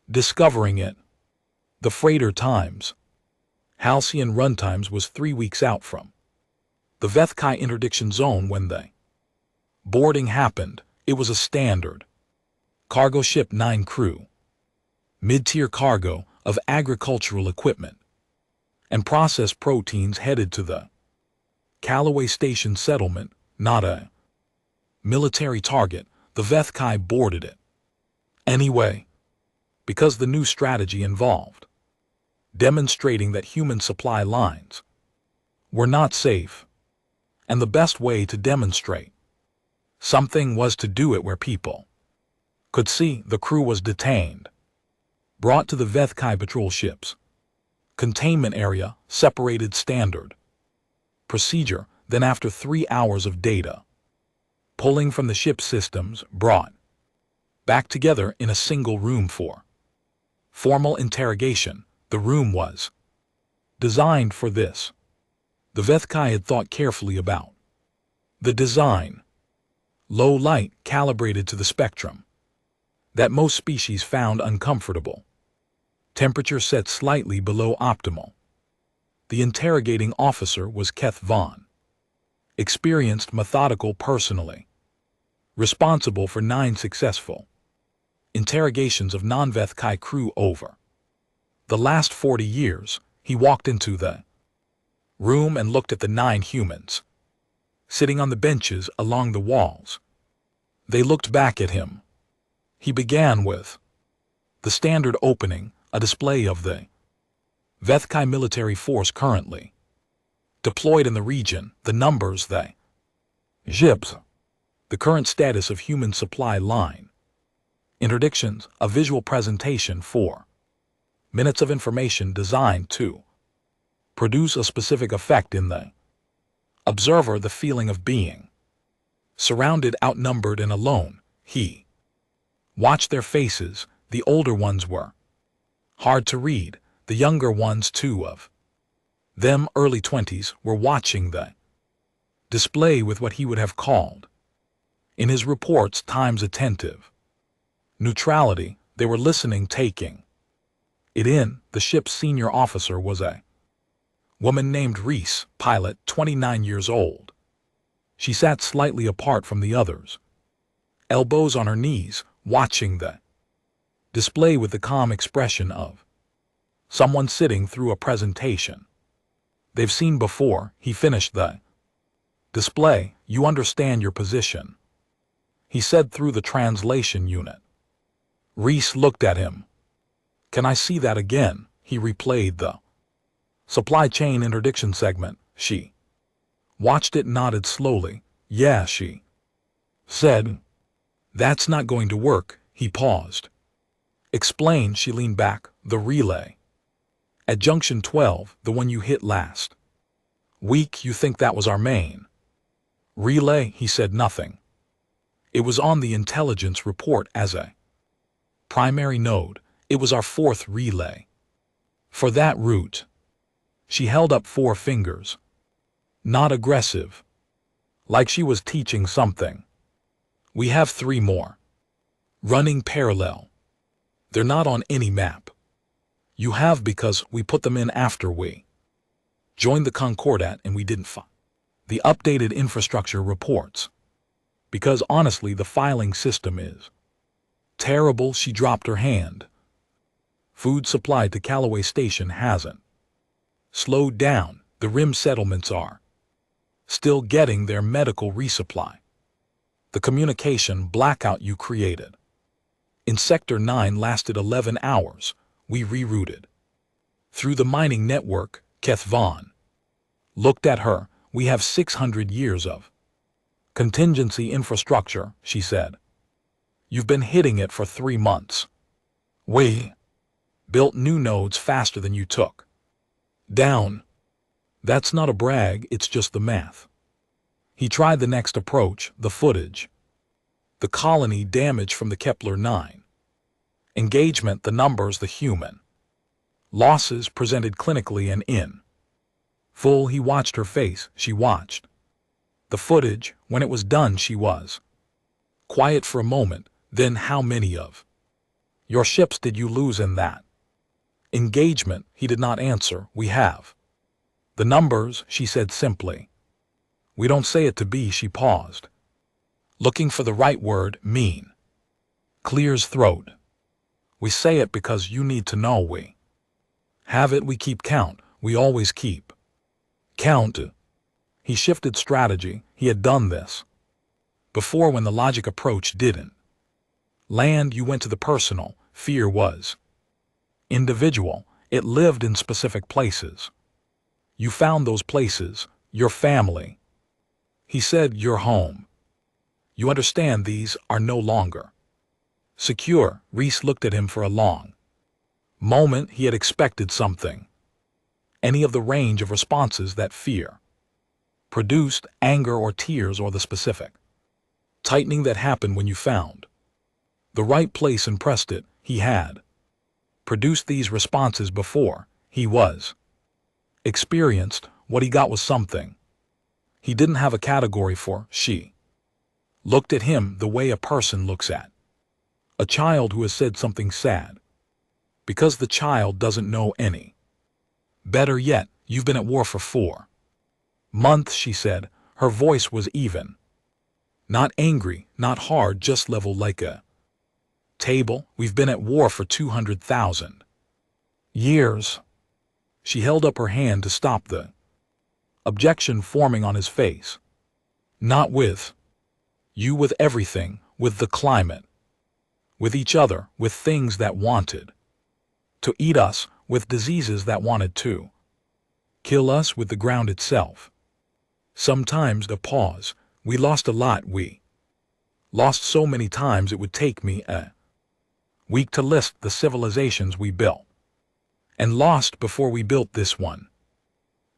discovering it. The freighter times, halcyon runtimes, was 3 weeks out from the Vethkai interdiction zone when the boarding happened. It was a standard cargo ship, 9 crew, mid-tier cargo of agricultural equipment and processed proteins headed to the Callaway Station settlement, not a military target. The Vethkai boarded it anyway, because the new strategy involved demonstrating that human supply lines were not safe, and the best way to demonstrate something was to do it where people could see. The crew was detained, brought to the Vethkai patrol ships containment area, separated standard procedure. Then after 3 hours of data pulling from the ship systems, brought back together in a single room for formal interrogation. The room was designed for this. The Vethkai had thought carefully about the design. Low light, calibrated to the spectrum that most species found uncomfortable. Temperature set slightly below optimal. The interrogating officer was Keth Vaughn, experienced, methodical, personally responsible for 9 successful interrogations of non-Vethkai crew over the last 40 years. He walked into the room and looked at the 9 humans sitting on the benches along the walls. They looked back at him. He began with the standard opening, a display of the Vethkai military force currently deployed in the region, the numbers, the ships, the current status of human supply line, interdictions, a visual presentation, 4 minutes of information designed to produce a specific effect in the observer, the feeling of being surrounded, outnumbered, and alone. He watched their faces. The older ones were hard to read. The younger ones, 2 of them, early 20s, were watching the display with what he would have called in his reports times attentive neutrality. They were listening, taking it in. The ship's senior officer was a woman named Reese, pilot, 29 years old. She sat slightly apart from the others, elbows on her knees, watching the display with the calm expression of someone sitting through a presentation they've seen before. He finished the display. "You understand your position," he said through the translation unit. Reese looked at him. "Can I see that again?" He replayed the supply chain interdiction segment. She watched it, nodded slowly. "Yeah," she said. "That's not going to work." He paused. "Explain." She leaned back. "The relay at junction 12, the one you hit last week, you think that was our main relay?" He said nothing. "It was on the intelligence report as a primary node. It was our 4th relay for that route." She held up 4 fingers. Not aggressive, like she was teaching something. "We have 3 more running parallel. They're not on any map. You have because we put them in after we joined the Concordat and we didn't find the updated infrastructure reports. Because honestly, the filing system is terrible." She dropped her hand. "Food supply to Callaway Station hasn't slowed down. The rim settlements are still getting their medical resupply. The communication blackout you created. In Sector 9 lasted 11 hours. We rerouted. Through the mining network, Keth Vaughn looked at her. We have 600 years of contingency infrastructure, she said. You've been hitting it for 3 months. We built new nodes faster than you took down. That's not a brag, it's just the math. He tried the next approach, the footage. The colony damage from the Kepler 9. Engagement, the numbers, the human losses presented clinically and in full. He watched her face, she watched the footage. When it was done, she was quiet for a moment. Then, how many of your ships did you lose in that engagement? He did not answer. We have the numbers, she said simply. We don't say it to be. She paused, looking for the right word. Mean clears throat. We say it because you need to know we have it. We keep count. We always keep count. He shifted strategy. He had done this before when the logic approach didn't land. You went to the personal. Fear was individual. It lived in specific places. You found those places, your family. He said, your home. You understand these are no longer secure. Reese looked at him for a long moment. He had expected something. Any of the range of responses that fear produced, anger or tears, or the specific tightening that happened when you found the right place and pressed it. He had produced these responses before. He was experienced. What he got was something he didn't have a category for. She looked at him the way a person looks at a child who has said something sad, because the child doesn't know any better yet. You've been at war for 4 months, she said. Her voice was even. Not angry, not hard, just level like a table. We've been at war for 200,000 years. She held up her hand to stop the objection forming on his face. Not with you, with everything, with the climate, with each other, with things that wanted to eat us, with diseases that wanted to kill us, with the ground itself. Sometimes a pause. We lost a lot. We lost so many times it would take me a week to list the civilizations we built and lost before we built this one.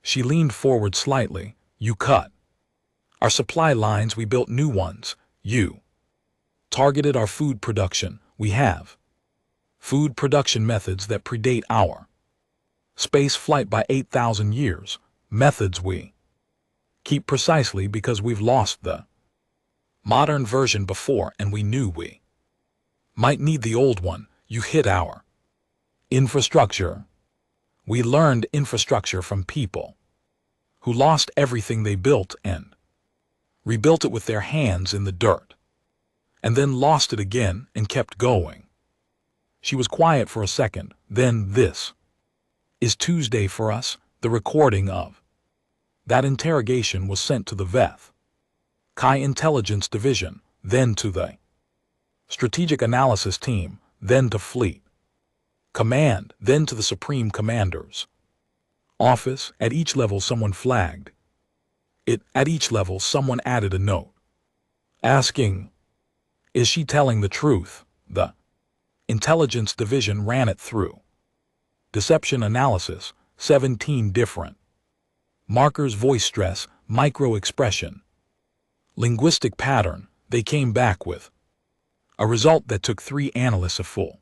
She leaned forward slightly. You cut our supply lines. We built new ones. You targeted our food production. We have food production methods that predate our space flight by 8,000 years. Methods we keep precisely because we've lost the modern version before, and we knew we might need the old one. You hit our infrastructure. We learned infrastructure from people who lost everything they built and rebuilt it with their hands in the dirt, and then lost it again and kept going. She was quiet for a second. Then, this is Tuesday for us. The recording of that interrogation was sent to the VETH Chi Intelligence Division, then to the Strategic Analysis Team, then to Fleet Command, then to the Supreme Commander's office. At each level someone flagged it. At each level someone added a note asking, is she telling the truth? The Intelligence Division ran it through deception analysis, 17 different markers, voice stress, micro-expression, linguistic pattern. They came back with a result that took 3 analysts a full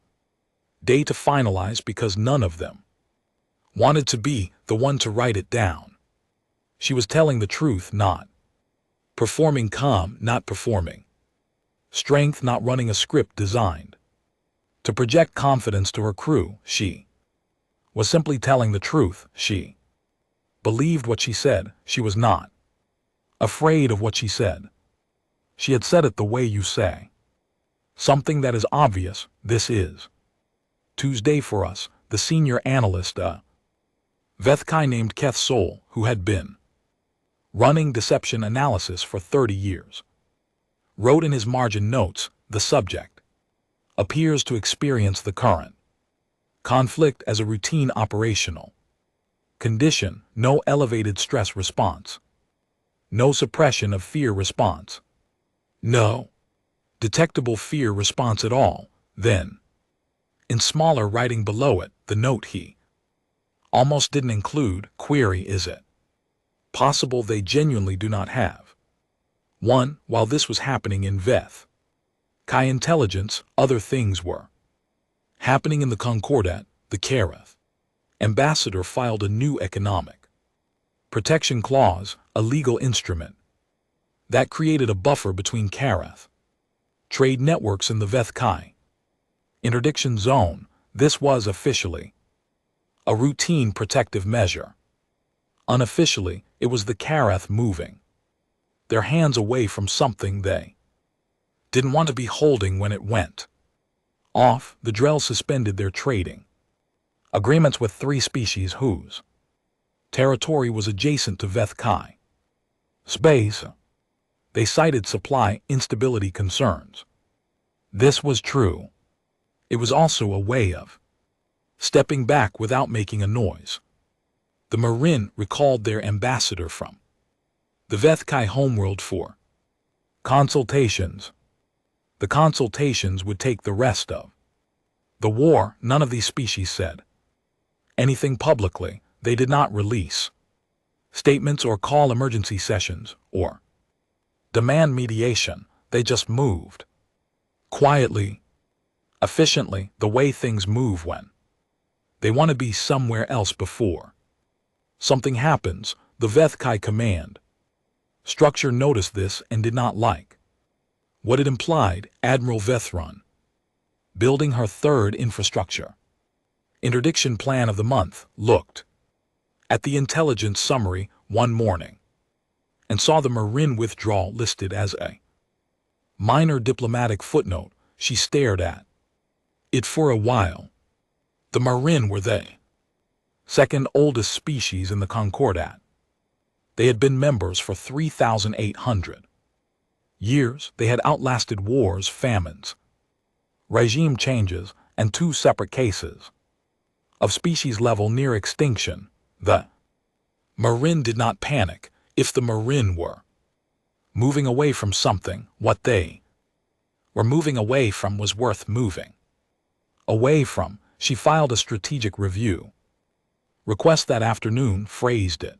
day to finalize because none of them wanted to be the one to write it down. She was telling the truth, not performing calm, not performing strength, not running a script designed to project confidence to her crew. She was simply telling the truth. She believed what she said. She was not afraid of what she said. She had said it the way you say something that is obvious. This is Tuesday for us. The senior analyst, Vethkai named Keth Soul, who had been running deception analysis for 30 years. Wrote in his margin notes, the subject appears to experience the current conflict as a routine operational condition, no elevated stress response, no suppression of fear response, no detectable fear response at all. Then, in smaller writing below it, the note he almost didn't include, query, is it possible they genuinely do not have one? While this was happening in Veth Kai intelligence, other things were happening in the Concordat. The Kareth ambassador filed a new economic protection clause, a legal instrument that created a buffer between Kareth trade networks in the Veth Kai interdiction zone. This was officially a routine protective measure. Unofficially, it was the Kareth moving their hands away from something they didn't want to be holding when it went off. The Drell suspended their trading agreements with 3 species whose territory was adjacent to Veth Kai space. They cited supply instability concerns. This was true. It was also a way of stepping back without making a noise. The Marin recalled their ambassador from the Veth Kai homeworld for consultations. The consultations would take the rest of the war. None of these species said anything publicly. They did not release statements or call emergency sessions or demand mediation. They just moved quietly, efficiently, the way things move when they want to be somewhere else before something happens. The Veth Kai command structure noticed this and did not like what it implied. Admiral Vethron building her 3rd infrastructure interdiction plan of the month looked at the intelligence summary one morning and saw the Marin withdrawal listed as a minor diplomatic footnote. She stared at it for a while. The Marin were the 2nd oldest species in the Concordat. They had been members for 3,800 years. They had outlasted wars, famines, regime changes, and 2 separate cases of species level near extinction. The Marin did not panic. If the Marin were moving away from something, what they were moving away from was worth moving away from. She filed a strategic review request that afternoon, phrased it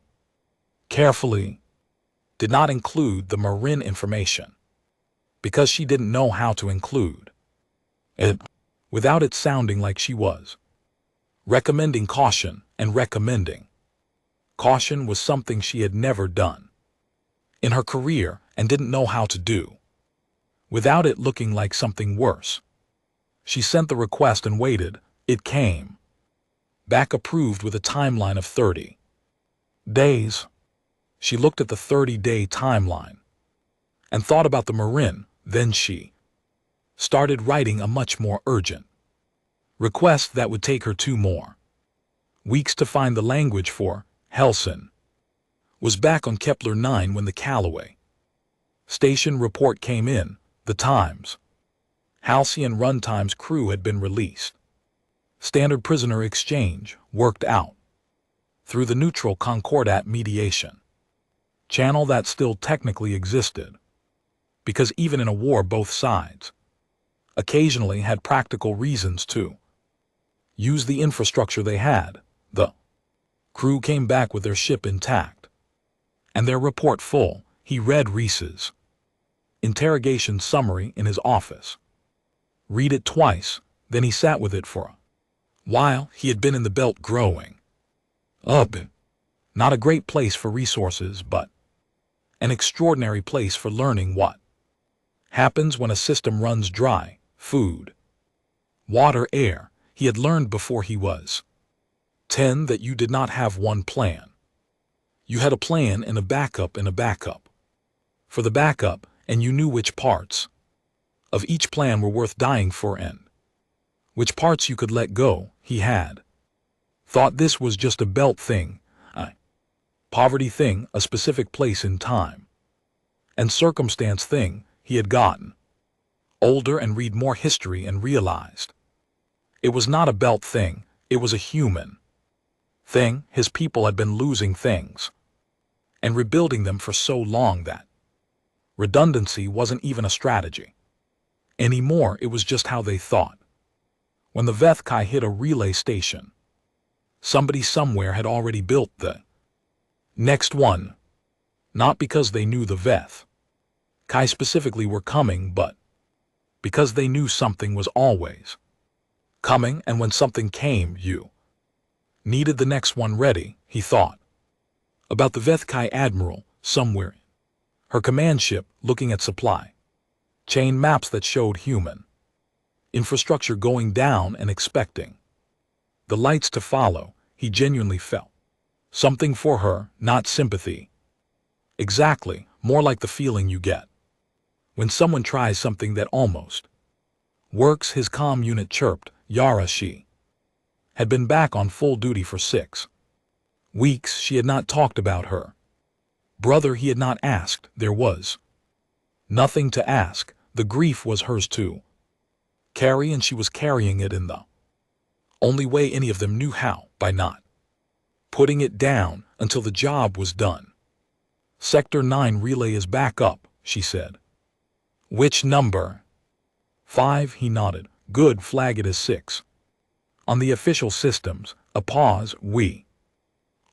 carefully, did not include the Marin information because she didn't know how to include it without it sounding like she was recommending caution, and recommending caution was something she had never done in her career and didn't know how to do without it looking like something worse. She sent the request and waited. It came back approved with a timeline of 30 days. She looked at the 30-day timeline and thought about the Marin. Then she started writing a much more urgent request that would take her 2 more weeks to find the language for. Helson was back on Kepler 9 when the Callaway station report came in. The Times Halcyon Runtime's crew had been released. Standard prisoner exchange worked out through the neutral Concordat mediation channel that still technically existed, because even in a war both sides occasionally had practical reasons to use the infrastructure they had. The crew came back with their ship intact and their report full. He read Reese's interrogation summary in his office. Read it twice, then he sat with it for a while. He had been in the belt growing up. Not a great place for resources, but an extraordinary place for learning what happens when a system runs dry. Food, water, air. He had learned before he was 10 that you did not have one plan. You had a plan and a backup and a backup for the backup, and you knew which parts of each plan were worth dying for and which parts you could let go. He had thought this was just a belt thing. Poverty thing, a specific place in time. And circumstance thing, he had gotten older and read more history and realized. It was not a belt thing, it was a human thing. His people had been losing things and rebuilding them for so long that redundancy wasn't even a strategy anymore, it was just how they thought. When the Vethkai hit a relay station, somebody somewhere had already built the next one. Not because they knew the Vethkai specifically were coming, but because they knew something was always coming, and when something came, you needed the next one ready. He thought about the Vethkai admiral somewhere in her command ship, looking at supply chain maps that showed human infrastructure going down and expecting the lights to follow. He genuinely felt something for her, not sympathy. Exactly, more like the feeling you get when someone tries something that almost works. His comm unit chirped. Yara, she had been back on full duty for 6 weeks. She had not talked about her brother. He had not asked. There was nothing to ask. The grief was hers to carry, and she was carrying it in the only way any of them knew how, by not putting it down until the job was done. Sector 9 relay is back up, she said. Which number? 5, he nodded. Good, flag it as 6. On the official systems, a pause. We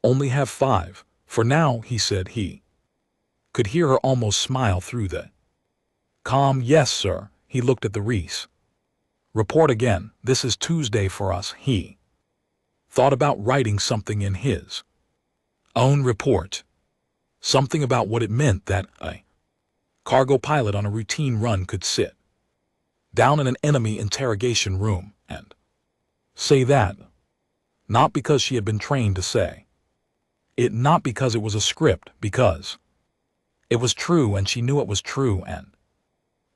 only have 5 for now, he said. He could hear her almost smile through the comm. Yes, sir. He looked at the Reese report again. This is Tuesday for us. He thought about writing something in his own report. Something about what it meant that a cargo pilot on a routine run could sit down in an enemy interrogation room and say that. Not because she had been trained to say it, not because it was a script, because it was true and she knew it was true, and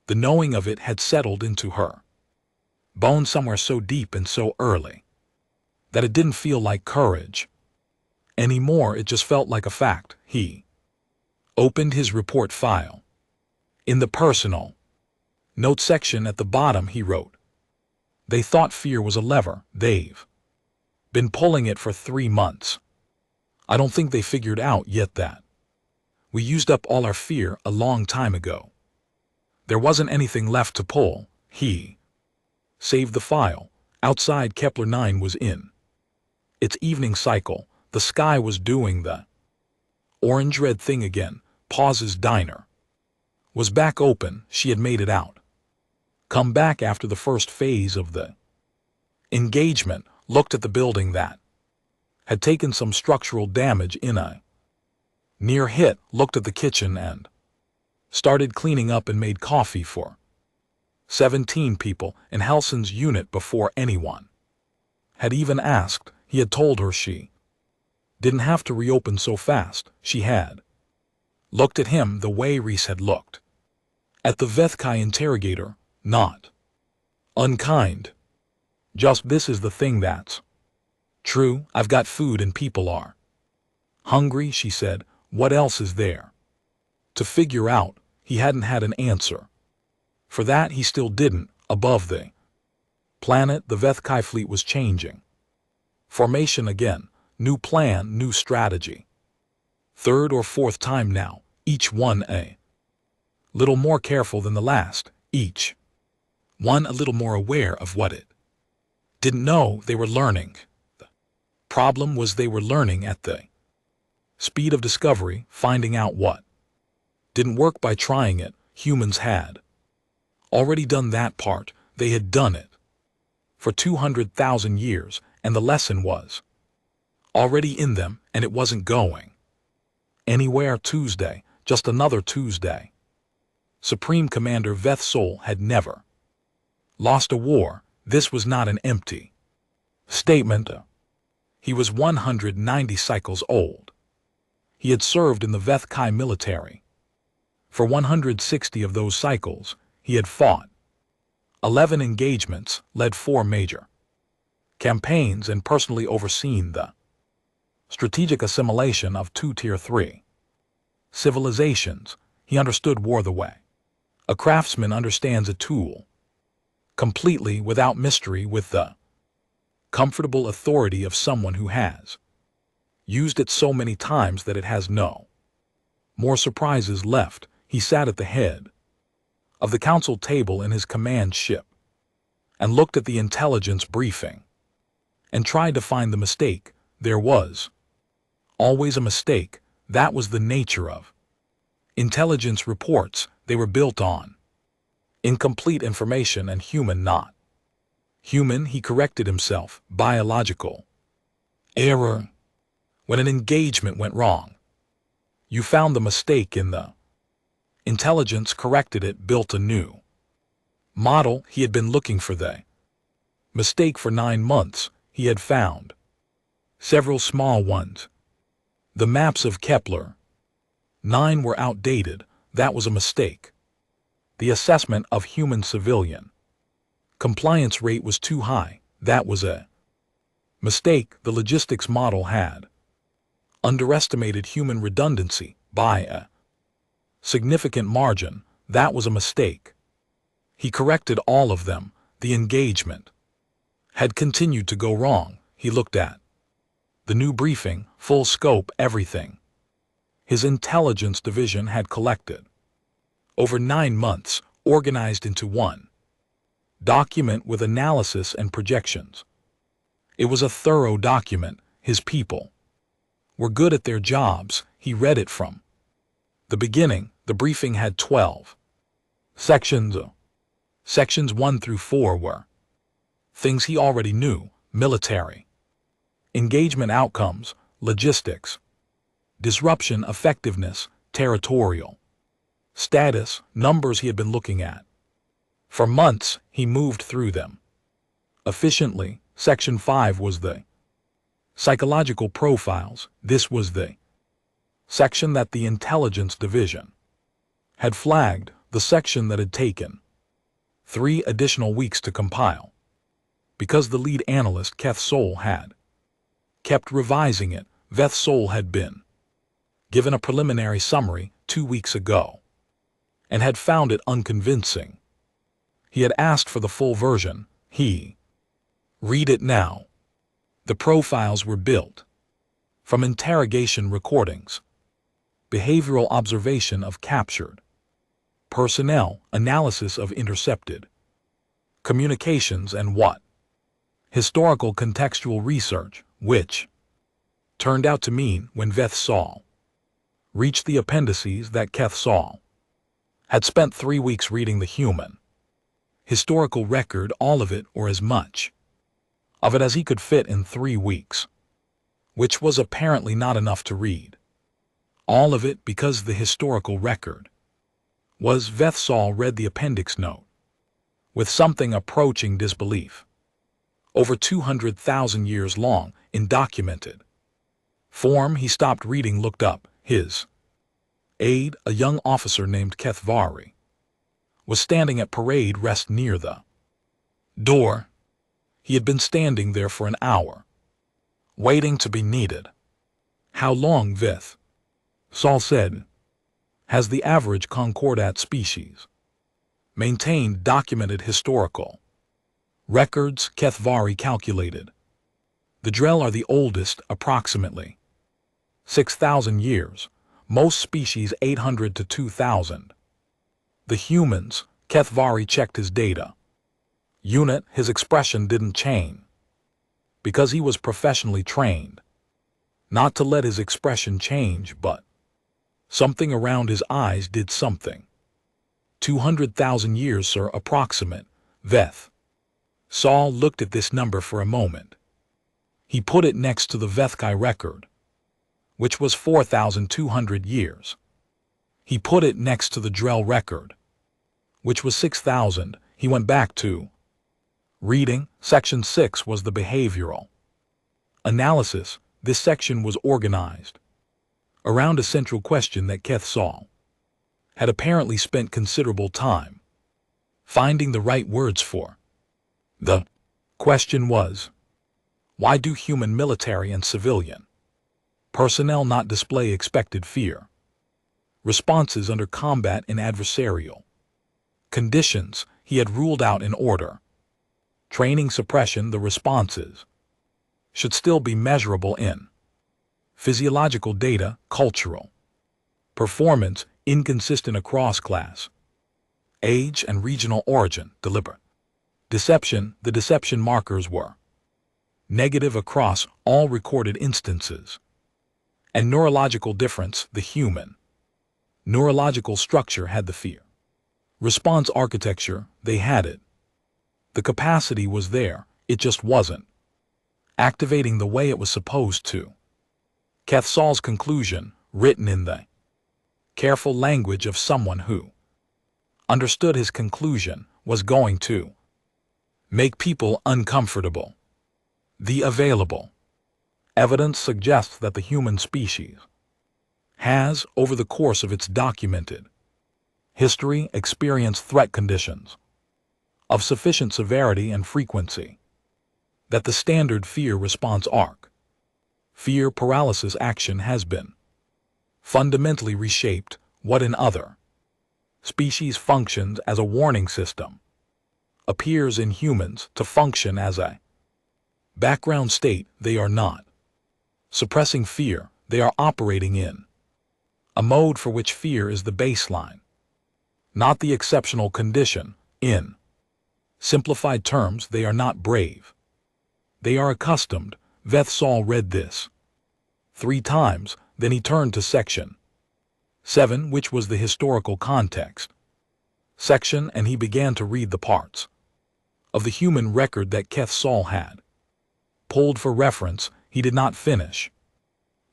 the knowing of it had settled into her bones somewhere so deep and so early that it didn't feel like courage anymore. It just felt like a fact. He opened his report file. In the personal note section at the bottom, he wrote, "They thought fear was a lever. They've been pulling it for 3 months. I don't think they figured out yet that we used up all our fear a long time ago. There wasn't anything left to pull." He saved the file. Outside, Kepler 9 was in its evening cycle. The sky was doing the orange-red thing again. Paus's diner was back open. She had made it out. Come back after the first phase of the engagement. Looked at the building that had taken some structural damage in a near hit. Looked at the kitchen and started cleaning up and made coffee for 17 people in Helson's unit before anyone had even asked. He had told her she didn't have to reopen so fast. She had looked at him the way Reese had looked at the Vethkai interrogator, not unkind. Just, this is the thing that's true. I've got food and people are hungry, she said. What else is there to figure out? He hadn't had an answer for that. He still didn't. Above the planet, the Vethkai fleet was changing formation again. New plan, new strategy. 3rd or 4th time now, each one a little more careful than the last, each one a little more aware of what it didn't know. They were learning. The problem was they were learning at the speed of discovery, finding out what didn't work by trying it. Humans had already done that part. They had done it for 200,000 years, and the lesson was already in them, and it wasn't going anywhere. Tuesday, just another Tuesday. Supreme Commander Veth Sol had never lost a war. This was not an empty statement. He was 190 cycles old. He had served in the Vethkai military. For 160 of those cycles, he had fought 11 engagements, led 4 major campaigns, and personally overseen the Strategic assimilation of two Tier 3 civilizations. He understood war the way a craftsman understands a tool, completely without mystery, with the comfortable authority of someone who has used it so many times that it has no more surprises left. He sat at the head of the council table in his command ship and looked at the intelligence briefing and tried to find the mistake. There was always a mistake. That was the nature of intelligence reports. They were built on incomplete information and human, not human. He corrected himself. Biological error. When an engagement went wrong, you found the mistake in the intelligence, corrected it, built a new model. He had been looking for the mistake for 9 months. He had found several small ones. The maps of Kepler 9 were outdated. That was a mistake. The assessment of human civilian compliance rate was too high. That was a mistake. The logistics model had underestimated human redundancy by a significant margin. That was a mistake. He corrected all of them. The engagement had continued to go wrong. He looked at the new briefing, full scope, everything his intelligence division had collected over 9 months, organized into one document with analysis and projections. It was a thorough document. His people were good at their jobs. He read it from the beginning. The briefing had 12 sections. Sections 1 through 4 were things he already knew: military, engagement outcomes, logistics, disruption, effectiveness, territorial status, numbers he had been looking at for months. He moved through them efficiently. Section 5 was the psychological profiles. This was the section that the intelligence division had flagged, the section that had taken 3 additional weeks to compile, because the lead analyst, Keth Sol, had kept revising it. Veth Sol had been given a preliminary summary 2 weeks ago and had found it unconvincing. He had asked for the full version. He read it now. The profiles were built from interrogation recordings, behavioral observation of captured personnel, analysis of intercepted communications, and what historical contextual research, which turned out to mean, when Veth Sol reached the appendices, that Keth Sol had spent 3 weeks reading the human historical record, all of it, or as much of it as he could fit in 3 weeks, which was apparently not enough to read all of it, because the historical record was. Veth Sol read the appendix note with something approaching disbelief. Over 200,000 years long, in documented form. He stopped reading, looked up. His aide, a young officer named Keth Vari, was standing at parade rest near the door. He had been standing there for an hour, waiting to be needed. How long? Veth Sol said. Has the average concordat species maintained documented historical records? Keth Vari calculated. The Drell are the oldest, approximately 6,000 years. Most species 800 to 2,000. The humans, Keth Vari checked his data unit. His expression didn't change, because he was professionally trained not to let his expression change, but something around his eyes did something. 200,000 years, sir, approximate. Veth Sol looked at this number for a moment. He put it next to the Vethkai record, which was 4,200 years. He put it next to the Drell record, which was 6,000. He went back to reading. Section 6 was the behavioral analysis. This section was organized around a central question that Keth Sol had apparently spent considerable time finding the right words for. The question was, why do human military and civilian Personnel not display expected fear. Responses under combat and adversarial conditions he had ruled out in order. Training suppression. The responses should still be measurable in physiological data, cultural performance, inconsistent across class, age and regional origin, deliberate deception. The deception markers were negative across all recorded instances. And neurological difference. The human neurological structure had the fear response architecture. They had it. The capacity was there, it just wasn't activating the way it was supposed to. Kethsal's conclusion, written in the careful language of someone who understood his conclusion, was going to make people uncomfortable. The available evidence suggests that the human species has, over the course of its documented history, experienced threat conditions of sufficient severity and frequency that the standard fear response arc, fear paralysis action, has been fundamentally reshaped. What in other species functions as a warning system appears in humans to function as a background state. They are not suppressing fear, they are operating in a mode for which fear is the baseline, not the exceptional condition. In simplified terms, they are not brave. They are accustomed. Kethsal read this 3 times, then he turned to section 7, which was the historical context section, and he began to read the parts of the human record that Kethsal had pulled for reference. He did not finish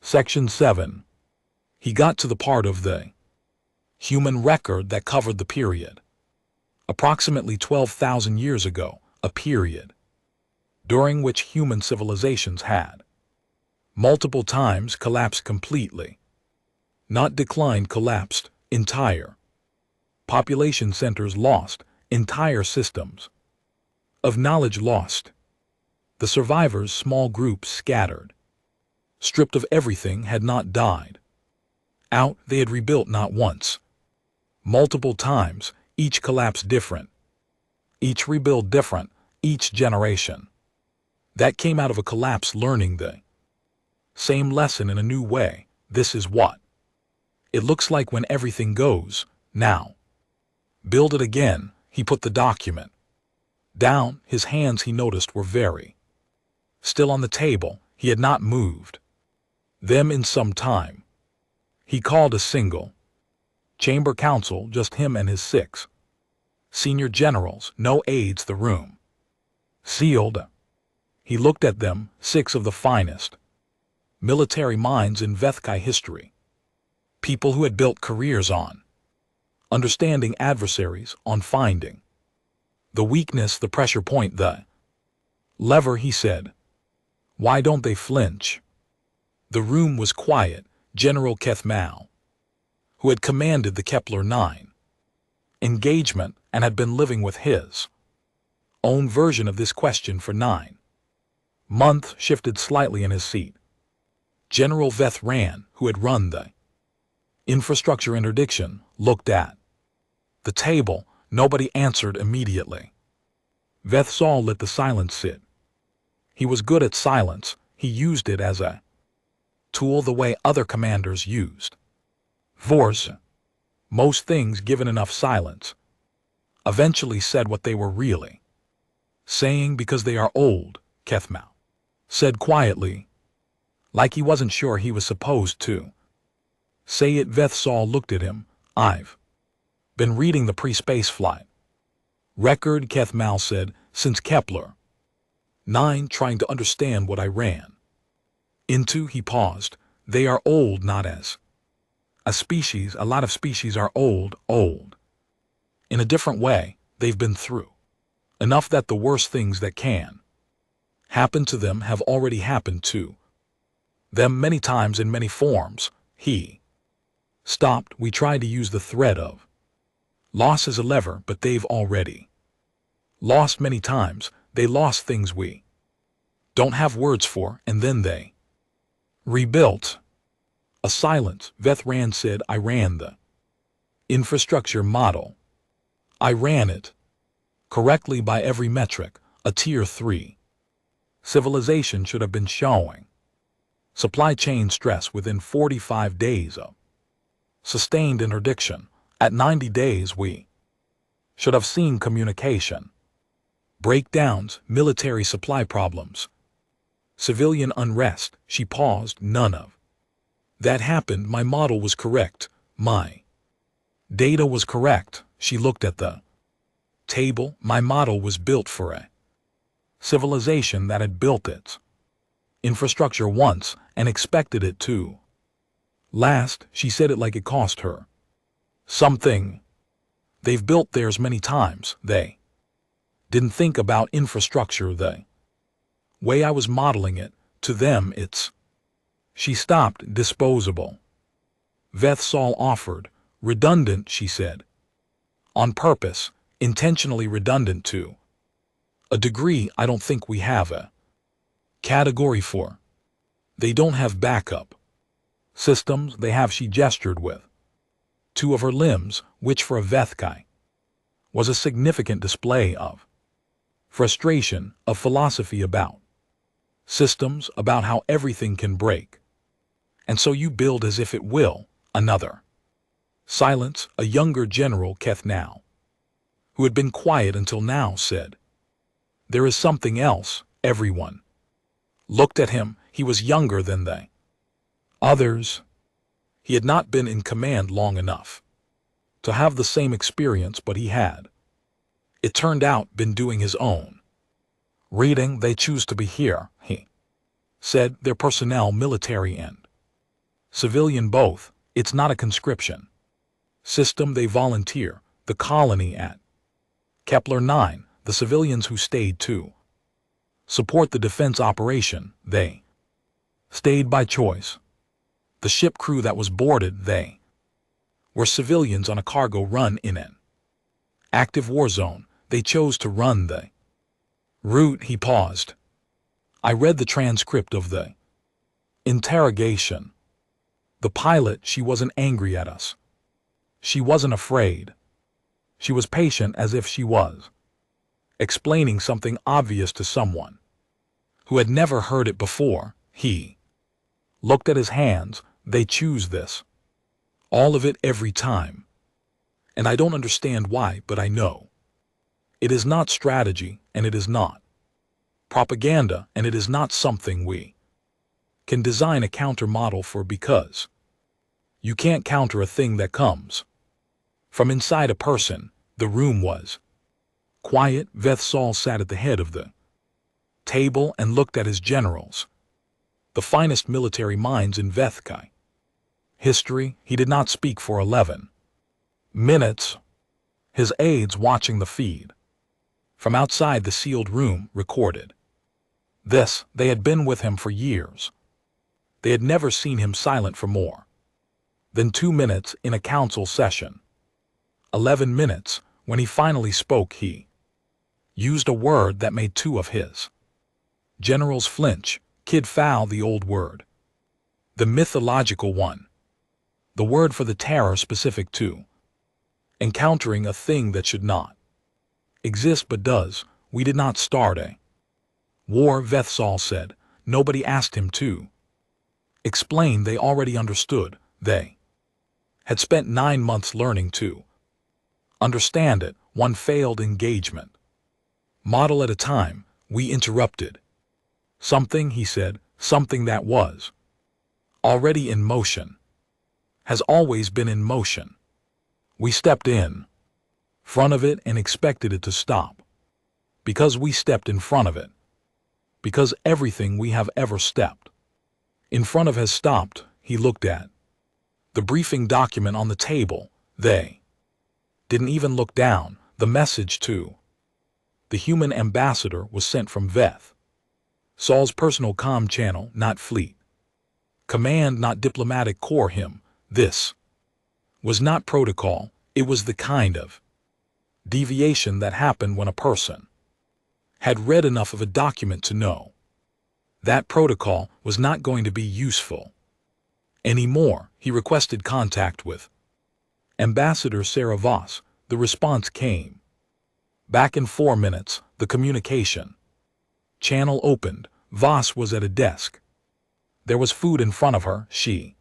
section 7. He got to the part of the human record that covered the period approximately 12,000 years ago, a period during which human civilizations had multiple times collapsed completely, not declined, collapsed. Entire population centers lost, entire systems of knowledge lost. The survivors, small groups scattered, stripped of everything, had not died out. They had rebuilt not once, multiple times, each collapse different, each rebuild different, each generation that came out of a collapse learning the same lesson in a new way. This is what it looks like when everything goes. Now, build it again. He put the document down. His hands, he noticed, were very still on the table. He had not moved them in some time. He called a single chamber council, just him and his 6 senior generals, no aides. The room sealed. He looked at them, 6 of the finest military minds in Vethkai history, people who had built careers on understanding adversaries, on finding the weakness, the pressure point, the lever. He said, "Why don't they flinch?" The room was quiet. General Kethmal, who had commanded the Kepler 9 engagement and had been living with his own version of this question for 9 months, shifted slightly in his seat. General Vethran, who had run the infrastructure interdiction, looked at the table. Nobody answered immediately. Kethsal let the silence sit. He was good at silence. He used it as a tool the way other commanders used force. Most things, given enough silence, eventually said what they were really saying because they are old. Kethmal said quietly, like he wasn't sure he was supposed to say it. Kethsal looked at him. "I've been reading the pre-space flight record," Kethmal said, "since Kepler 9, trying to understand what I ran into." He paused. "They are old, not as a species. A lot of species are old. In a different way. They've been through enough that the worst things that can happen to them have already happened to them many times in many forms." He stopped. "We tried to use the thread of loss as a lever, but they've already lost many times. They lost things we don't have words for, and then they rebuilt." A silence. Vethran said, I ran the infrastructure model. I ran it correctly by every metric, a tier 3. Civilization should have been showing supply chain stress within 45 days of sustained interdiction. At 90 days we should have seen communication breakdowns, military supply problems, civilian unrest. She paused. None of that happened. My model was correct. My data was correct. She looked at the table. My model was built for a civilization that had built its infrastructure once and expected it to last. She said it like it cost her something. They've built theirs many times. They didn't think about infrastructure the way I was modeling it. To them it's... She stopped. Disposable. Vethsal offered. Redundant, she said. On purpose, intentionally redundant to a degree. I don't think we have a category for. They don't have backup systems. They have. She gestured with 2 of her limbs, which for a Vethkai was a significant display of frustration, of philosophy about systems, about how everything can break. And so you build as if it will. Another silence. A younger general, Keth now, who had been quiet until now, said, there is something else. Everyone looked at him. He was younger than they others. He had not been in command long enough to have the same experience, but he had, it turned out, been doing his own reading. They choose to be here, he said, their personnel, military and civilian both. It's not a conscription system. They volunteer. The colony at Kepler 9, the civilians who stayed to support the defense operation, they stayed by choice. The ship crew that was boarded, they were civilians on a cargo run in an active war zone. They chose to run the route. He paused. I read the transcript of the interrogation. The pilot, she wasn't angry at us. She wasn't afraid. She was patient, as if she was explaining something obvious to someone who had never heard it before. He looked at his hands. They choose this. All of it, every time. And I don't understand why, but I know. It is not strategy, and it is not propaganda, and it is not something we can design a counter model for, because you can't counter a thing that comes from inside a person. The room was quiet. Vethsal sat at the head of the table and looked at his generals, the finest military minds in Vethkai history. He did not speak for 11 minutes. His aides, watching the feed from outside the sealed room, recorded this. They had been with him for years. They had never seen him silent for more than 2 minutes in a council session. 11 minutes. When he finally spoke, he used a word that made 2 of his generals flinch. Kid foul, the old word. The mythological one. The word for the terror specific to encountering a thing that should not exist but does. We did not start a war, Vethsal said. Nobody asked him to explain. They already understood. They had spent 9 months learning to understand it. One failed engagement model at a time. We interrupted something, he said, something that was already in motion, has always been in motion. We stepped in front of it and expected it to stop. Because we stepped in front of it. Because everything we have ever stepped in front of has stopped. He looked at the briefing document on the table. They didn't even look down. The message to the human ambassador was sent from Veth Saul's personal comm channel, not fleet command, not diplomatic corps. Him. This was not protocol. It was the kind of deviation that happened when a person had read enough of a document to know that protocol was not going to be useful Any more, he requested contact with Ambassador Sarah Voss. The response came. Back in 4 minutes, the communication channel opened. Voss was at a desk. There was food in front of her. She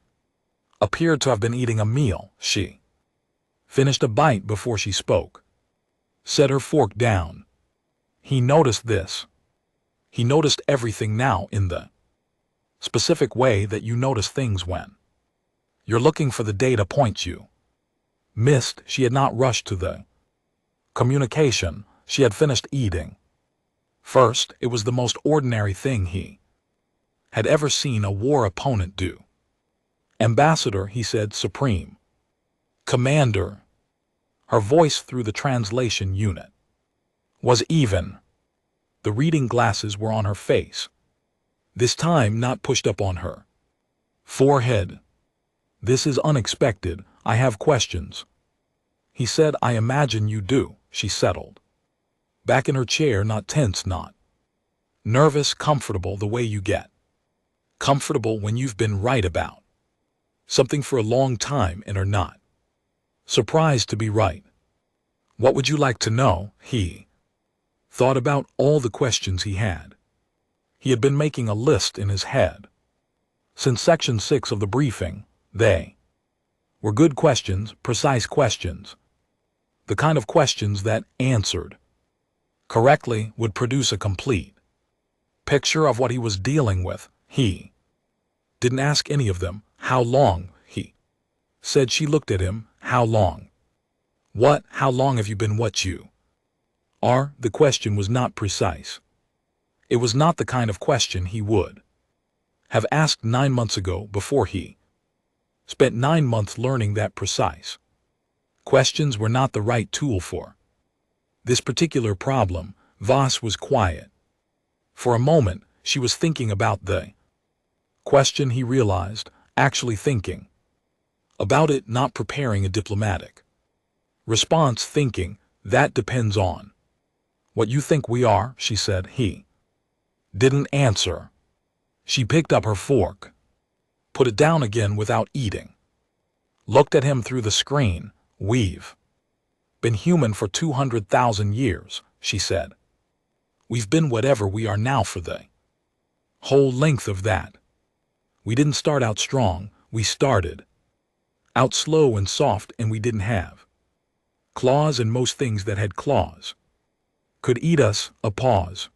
appeared to have been eating a meal. She finished a bite before she spoke. Set her fork down. He noticed this. He noticed everything now in the specific way that you notice things when you're looking for the data point you missed. She had not rushed to the communication. She had finished eating. First, it was the most ordinary thing he had ever seen a war opponent do. Ambassador, he said, Supreme Commander. Her voice through the translation unit was even. The reading glasses were on her face, this time not pushed up on her forehead. This is unexpected. I have questions. He said, I imagine you do. She settled back in her chair, not tense, not nervous, comfortable the way you get comfortable when you've been right about something for a long time and are not surprised to be right. What would you like to know? He thought about all the questions he had. He had been making a list in his head. Since Section 6 of the briefing, they were good questions, precise questions. The kind of questions that, answered correctly, would produce a complete picture of what he was dealing with. He didn't ask any of them. How long? He said. She looked at him. How long? What? How long have you been what you are? The question was not precise. It was not the kind of question he would have asked 9 months ago, before he spent 9 months learning that precise questions were not the right tool for this particular problem. Voss was quiet. For a moment, she was thinking about the question. He realized, actually thinking about it, not preparing a diplomatic response, thinking, that depends on what you think we are, she said. He didn't answer. She picked up her fork, put it down again without eating, looked at him through the screen. We've been human for 200,000 years, she said. We've been whatever we are now for the whole length of that. We didn't start out strong, we started out slow and soft, and we didn't have claws, and most things that had claws could eat us. A pause.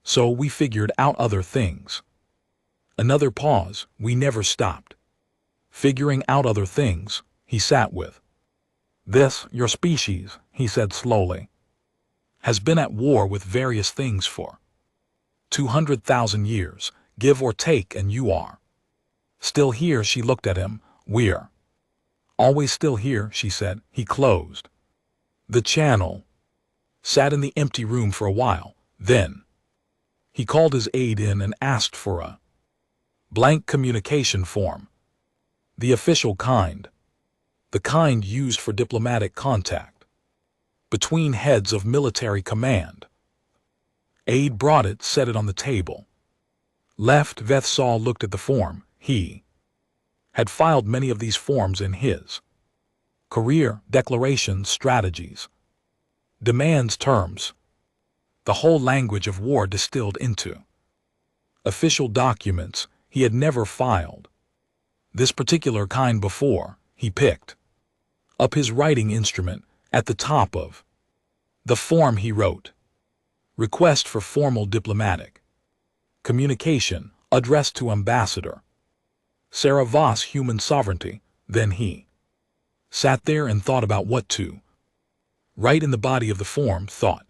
So we figured out other things. Another pause. We never stopped figuring out other things. He sat with this. Your species, he said slowly, has been at war with various things for 200,000 years, give or take, and you are still here. She looked at him. We're always still here, she said. He closed the channel, sat in the empty room for a while. Then he called his aide in and asked for a blank communication form. The official kind. The kind used for diplomatic contact between heads of military command. Aide brought it, set it on the table. Left. Vethsal looked at the form. He had filed many of these forms in his career. Declarations, strategies, demands, terms, the whole language of war distilled into official documents. He had never filed this particular kind before. He picked up his writing instrument. At the top of the form he wrote, request for formal diplomatic communication addressed to Ambassador Sarah Voss, human sovereignty. Then he sat there and thought about what to write in the body of the form, thought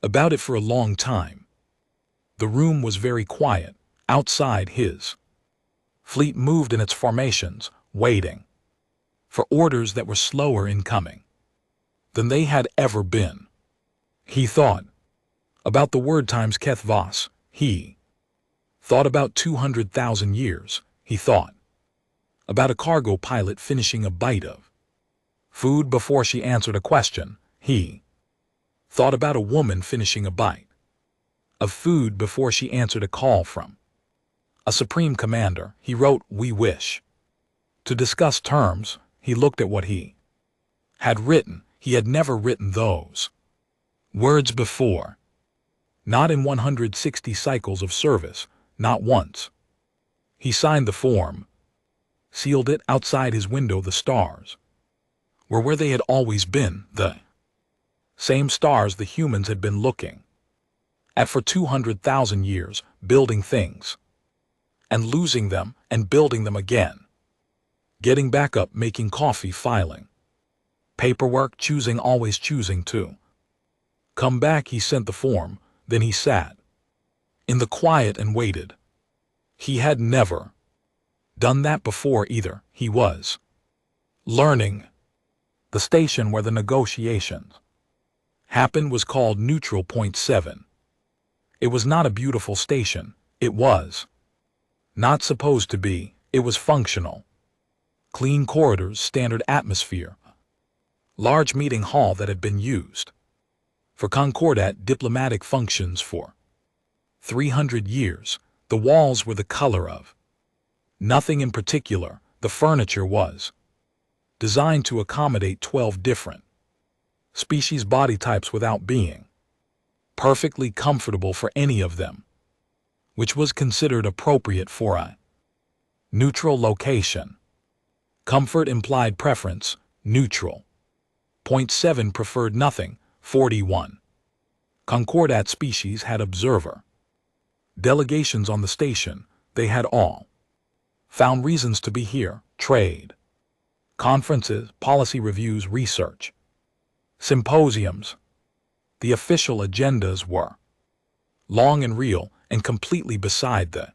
about it for a long time. The room was very quiet. Outside, his fleet moved in its formations, waiting for orders that were slower in coming than they had ever been. He thought about the word times Keth Voss. He thought about 200,000 years. He thought about a cargo pilot finishing a bite of food before she answered a question. He thought about a woman finishing a bite of food before she answered a call from a supreme commander. He wrote, we wish To discuss terms, he looked at what he had written. He had never written those words before. Not in 160 cycles of service, not once. He signed the form, sealed it. Outside his window. The stars were where they had always been, the same stars the humans had been looking at for 200,000 years, building things and losing them and building them again, getting back up, making coffee, filing paperwork, choosing, always choosing to come back. He sent the form, then he sat in the quiet and waited. He had never done that before either. He was learning. The station where the negotiations happened was called Neutral Point 7. It was not a beautiful station. It was not supposed to be. It was functional. Clean corridors, standard atmosphere. Large meeting hall that had been used for Concordat diplomatic functions for 300 years. The walls were the color of nothing in particular. The furniture was designed to accommodate 12 different species body types without being perfectly comfortable for any of them, which was considered appropriate for a neutral location. Comfort implied preference, neutral. Point 7 preferred nothing, 41. Concordat species had observer delegations on the station. They had all found reasons to be here: trade, conferences, policy reviews, research, symposiums. The official agendas were long and real and completely beside the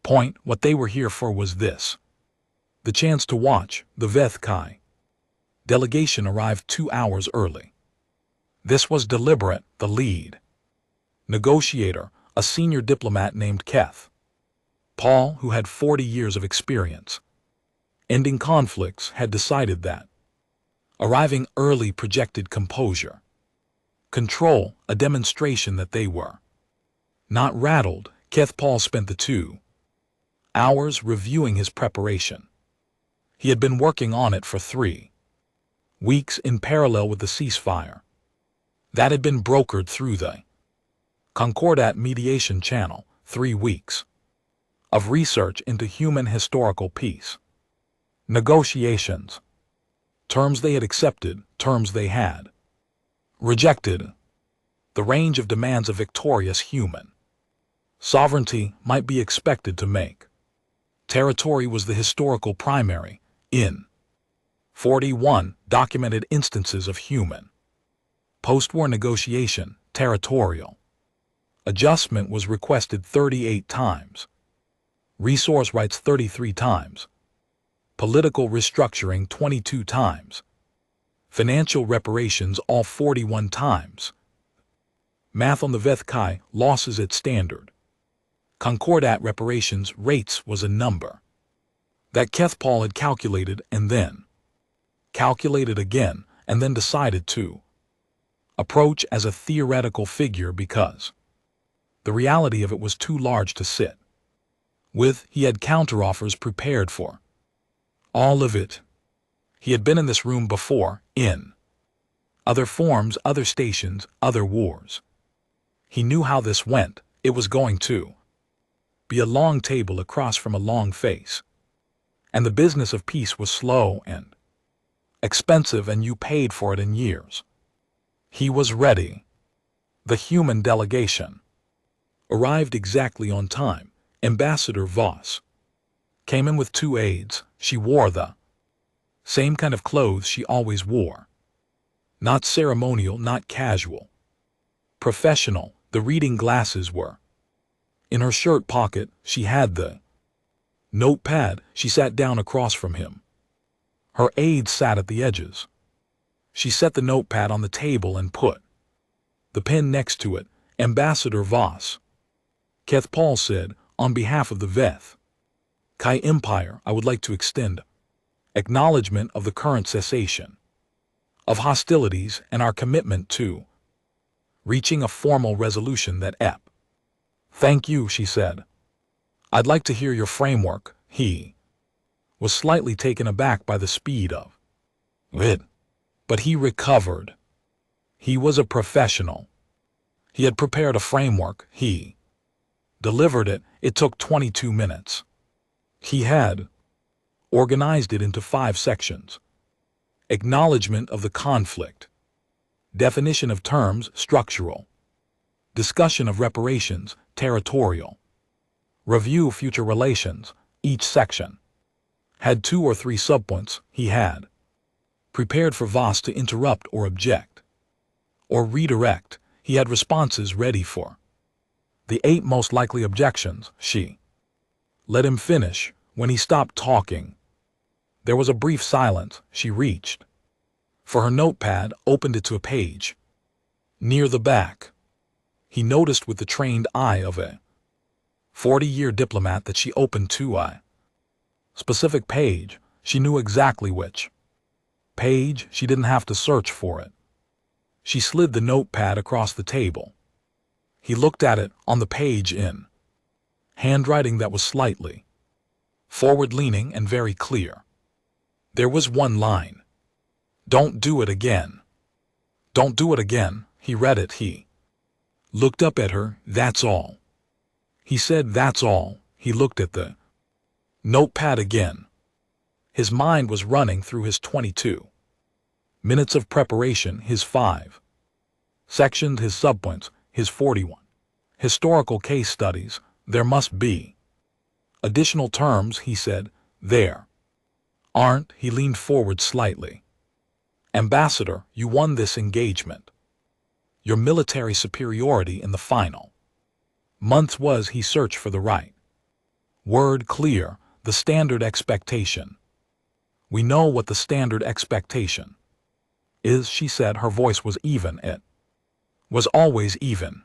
point. What they were here for was this: the chance to watch. The Vethkai delegation arrived 2 hours early. This was deliberate. The lead negotiator, a senior diplomat named Keth Paul, who had 40 years of experience ending conflicts, had decided that arriving early projected composure, control, a demonstration that they were not rattled. Keth Paul spent the 2 hours reviewing his preparation. He had been working on it for 3 weeks in parallel with the ceasefire that had been brokered through the Concordat mediation channel. 3 weeks of research into human historical peace negotiations. Terms they had accepted, terms they had rejected. The range of demands a victorious human sovereignty might be expected to make. Territory was the historical primary. In 41 documented instances of human post-war negotiation, territorial adjustment was requested 38 times. Resource rights 33 times. Political restructuring 22 times. Financial reparations all 41 times. Math on the Vethkai, losses at standard Concordat reparations rates was a number that Keth Paul had calculated and then calculated again and then decided to approach as a theoretical figure because the reality of it was too large to sit with. He had counteroffers prepared for all of it. He had been in this room before, in other forms, other stations, other wars. He knew how this went. It was going to be a long table across from a long face. And the business of peace was slow and expensive, and you paid for it in years. He was ready. The human delegation arrived exactly on time. Ambassador Voss came in with 2 aides. She wore the same kind of clothes she always wore. Not ceremonial, not casual. Professional. The reading glasses were in her shirt pocket. She had the notepad. She sat down across from him. Her aide sat at the edges. She set the notepad on the table and put the pen next to it. Ambassador Voss, Keth Paul said, on behalf of the Veth Kai Empire, I would like to extend acknowledgement of the current cessation of hostilities and our commitment to reaching a formal resolution that ep. Thank you, she said. I'd like to hear your framework. He was slightly taken aback by the speed of it. But he recovered. He was a professional. He had prepared a framework. He delivered it. It took 22 minutes. He had organized it into 5 sections. Acknowledgement of the conflict. Definition of terms, structural. Discussion of reparations, territorial. Review future relations. Each section had 2 or 3 subpoints. He had prepared for Voss to interrupt or object or redirect. He had responses ready for the 8 most likely objections. She let him finish. When he stopped talking, there was a brief silence. She reached for her notepad, opened it to a page near the back. He noticed with the trained eye of a 40-year diplomat that she opened to a specific page. She knew exactly which page. She didn't have to search for it. She slid the notepad across the table. He looked at it on the page in handwriting that was slightly forward-leaning and very clear. There was one line. Don't do it again. Don't do it again. He read it. He looked up at her. That's all. He said, that's all. He looked at the notepad again. His mind was running through his 22 minutes of preparation, his 5 sections, his subpoints, his 41 historical case studies. There must be additional terms, he said. There aren't. He leaned forward slightly. Ambassador, you won this engagement. Your military superiority in the final months was, he searched for the right word, clear, the standard expectation. We know what the standard expectation is, she said. Her voice was even. It was always even.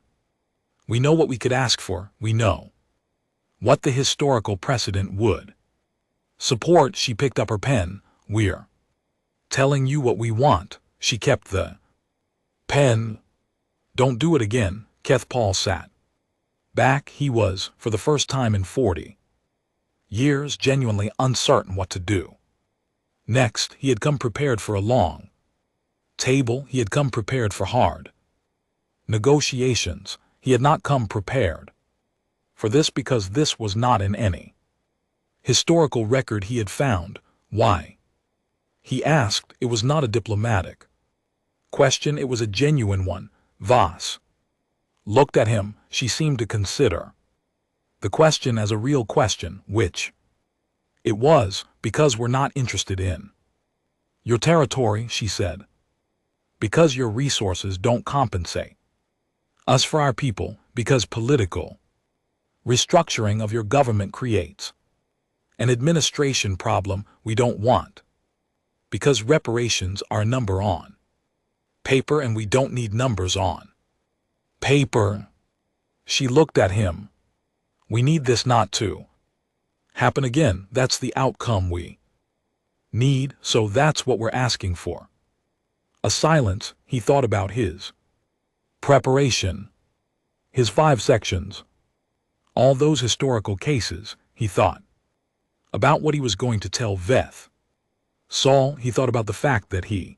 We know what we could ask for. We know what the historical precedent would support. She picked up her pen. We're telling you what we want. She kept the pen. Don't do it again. Keth Paul sat back. He was, for the first time in 40 years, genuinely uncertain what to do next. He had come prepared for a long table. He had come prepared for hard negotiations. He had not come prepared for this, because this was not in any historical record he had found. Why? He asked. It was not a diplomatic question. It was a genuine one. Voss looked at him. She seemed to consider the question as a real question, which it was. Because we're not interested in your territory, she said. Because your resources don't compensate us for our people. Because political restructuring of your government creates an administration problem we don't want. Because reparations are a number on paper and we don't need numbers on paper. She looked at him. We need this not to happen again. That's the outcome we need, so that's what we're asking for. A silence. He thought about his preparation, his 5 sections, all those historical cases. He thought about what he was going to tell Veth Saul. He thought about the fact that he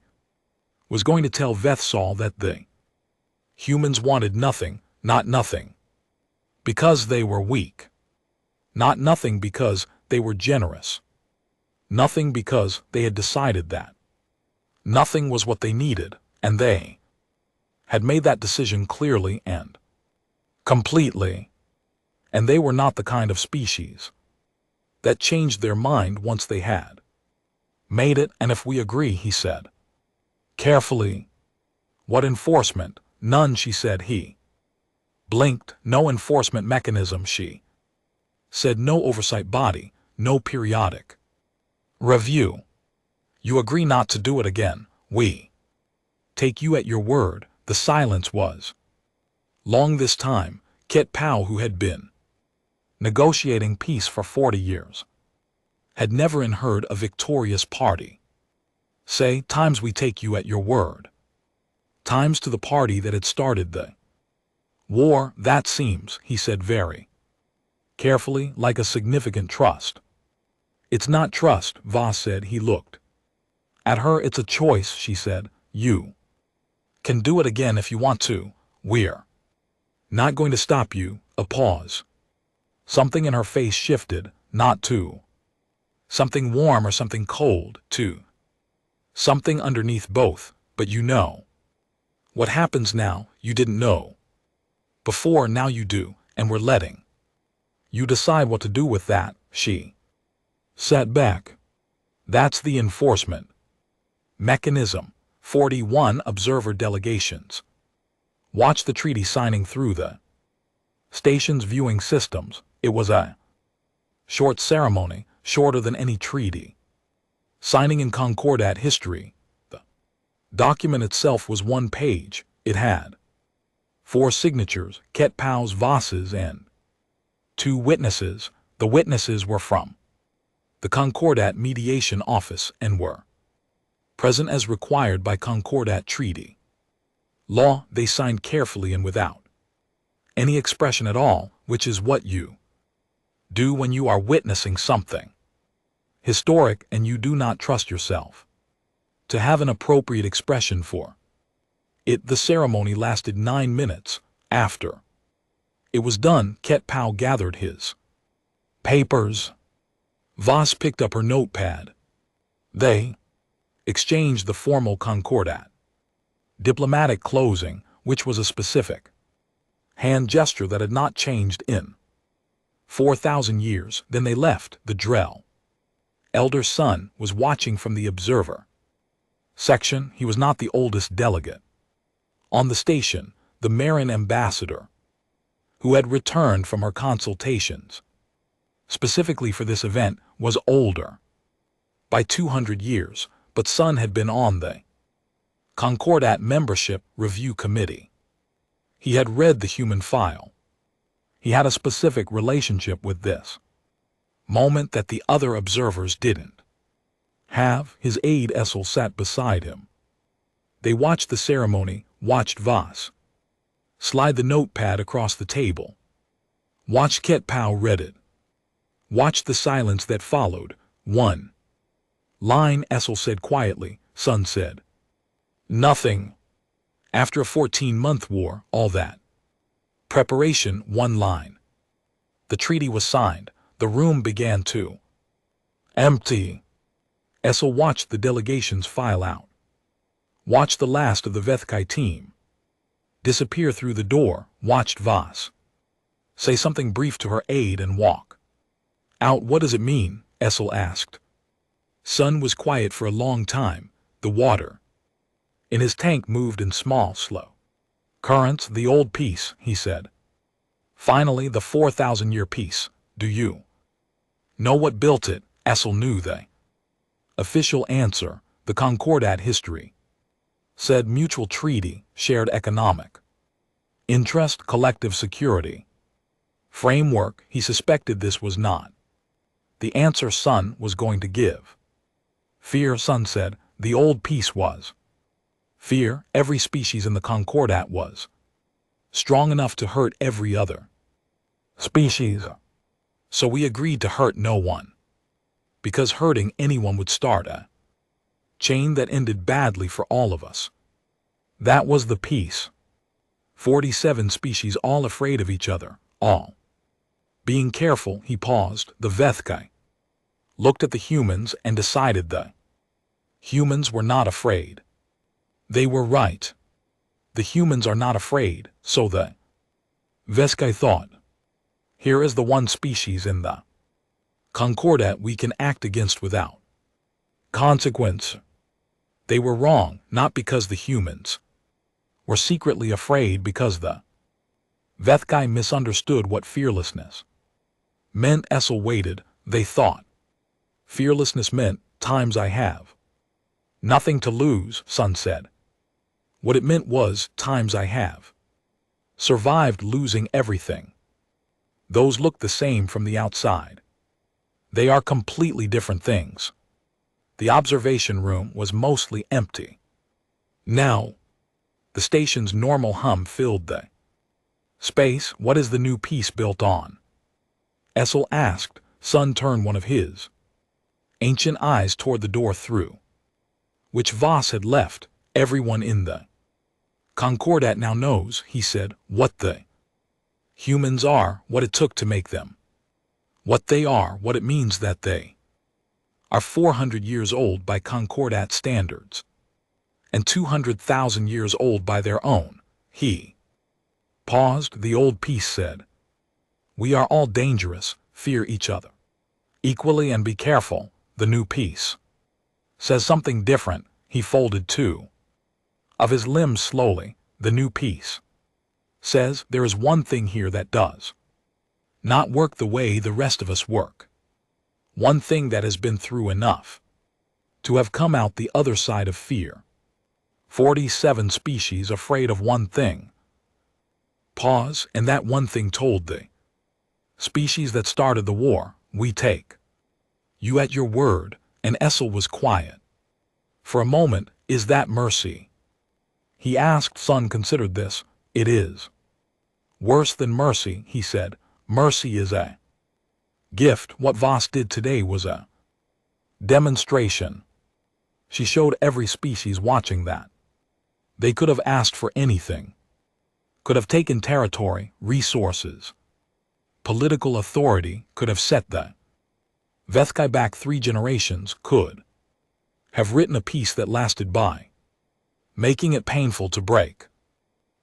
was going to tell Veth Saul that the humans wanted nothing, not nothing, because they were weak. Not nothing because they were generous. Nothing because they had decided that nothing was what they needed, and they had made that decision clearly and completely. And they were not the kind of species that changed their mind once they had made it. And if we agree, he said carefully. What enforcement? None, she said. He blinked. No enforcement mechanism, she said. No oversight body, no periodic review. You agree not to do it again. We take you at your word. The silence was long this time. Kit Powell, who had been negotiating peace for 40 years, had never heard a victorious party say, times we take you at your word. Times to the party that had started the war. That seems, he said very carefully, like a significant trust. It's not trust, Voss said. He looked at her. It's a choice, she said. You can do it again if you want to. We're not going to stop you. A pause. Something in her face shifted, not to something warm or something cold, to something underneath both. But you know what happens now. You didn't know before, now you do, and we're letting you decide what to do with that. She sat back. That's the enforcement mechanism. 41 observer delegations watched the treaty signing through the station's viewing systems. It was a short ceremony, shorter than any treaty signing in Concordat history. The document itself was 1 page. It had 4 signatures, Ketpau's, Voss's, and 2 witnesses. The witnesses were from the Concordat Mediation Office and were present as required by Concordat Treaty law. They signed carefully and without any expression at all, which is what you do when you are witnessing something historic and you do not trust yourself to have an appropriate expression for it. The ceremony lasted 9 minutes. After it was done, Ketpau gathered his papers. Voss picked up her notepad. They exchanged the formal Concordat diplomatic closing, which was a specific hand gesture that had not changed in 4,000 years. Then they left. The Drell elder son was watching from the observer section. He was not the oldest delegate on the station. The Marin ambassador, who had returned from her consultations specifically for this event, was older by 200 years, but Sun had been on the Concordat Membership Review Committee. He had read the human file. He had a specific relationship with this moment that the other observers didn't have. His aide Essel sat beside him. They watched the ceremony, watched Voss slide the notepad across the table, watched Ketpau read it, watched the silence that followed. 1 line, Essel said quietly. Sun said nothing. After a 14-month war, all that preparation. 1 line. The treaty was signed. The room began to empty. Essel watched the delegations file out, watched the last of the Vethkai team disappear through the door, watched Voss say something brief to her aide and walk out. What does it mean? Essel asked. Sun was quiet for a long time. The water in his tank moved in small, slow currents. The old peace, he said. Finally, the 4,000-year peace. Do you know what built it? Essel knew the official answer. The Concordat history said mutual treaty, shared economic interest, collective security framework. He suspected this was not the answer Sun was going to give. Fear, Sun said. The old peace was fear. Every species in the Concordat was strong enough to hurt every other species. So we agreed to hurt no one, because hurting anyone would start a chain that ended badly for all of us. That was the peace. 47 species, all afraid of each other, all being careful. He paused. The Vethkai looked at the humans and decided the humans were not afraid. They were right. The humans are not afraid, so the Vethkai thought, here is the one species in the Concordat we can act against without consequence. They were wrong, not because the humans were secretly afraid, because the Vethkai misunderstood what fearlessness meant. Essel waited. They thought fearlessness meant times I have nothing to lose, Sun said. What it meant was times I have survived losing everything. Those look the same from the outside. They are completely different things. The observation room was mostly empty. Now, the station's normal hum filled the space. What is the new piece built on? Essel asked. Sun turned one of his ancient eyes toward the door through which Voss had left everyone in the Concordat now knows, he said, what the humans are, what it took to make them, what they are, what it means that they are 400 years old by Concordat standards, and 200,000 years old by their own. He paused, the old piece said, "We are all dangerous, fear each other equally and be careful." The new piece says something different. He folded two of his limbs slowly. The new piece says, there is one thing here that does not work the way the rest of us work. One thing that has been through enough to have come out the other side of fear. 47 species afraid of one thing. Pause, and that one thing told the species that started the war, we take you at your word, and Essel was quiet. For a moment, is that mercy? He asked. Son considered this. It is worse than mercy, he said. Mercy is a gift. What Voss did today was a demonstration. She showed every species watching that they could have asked for anything, could have taken territory, resources, political authority, could have set the Vethkai back 3 generations, could have written a piece that lasted by making it painful to break.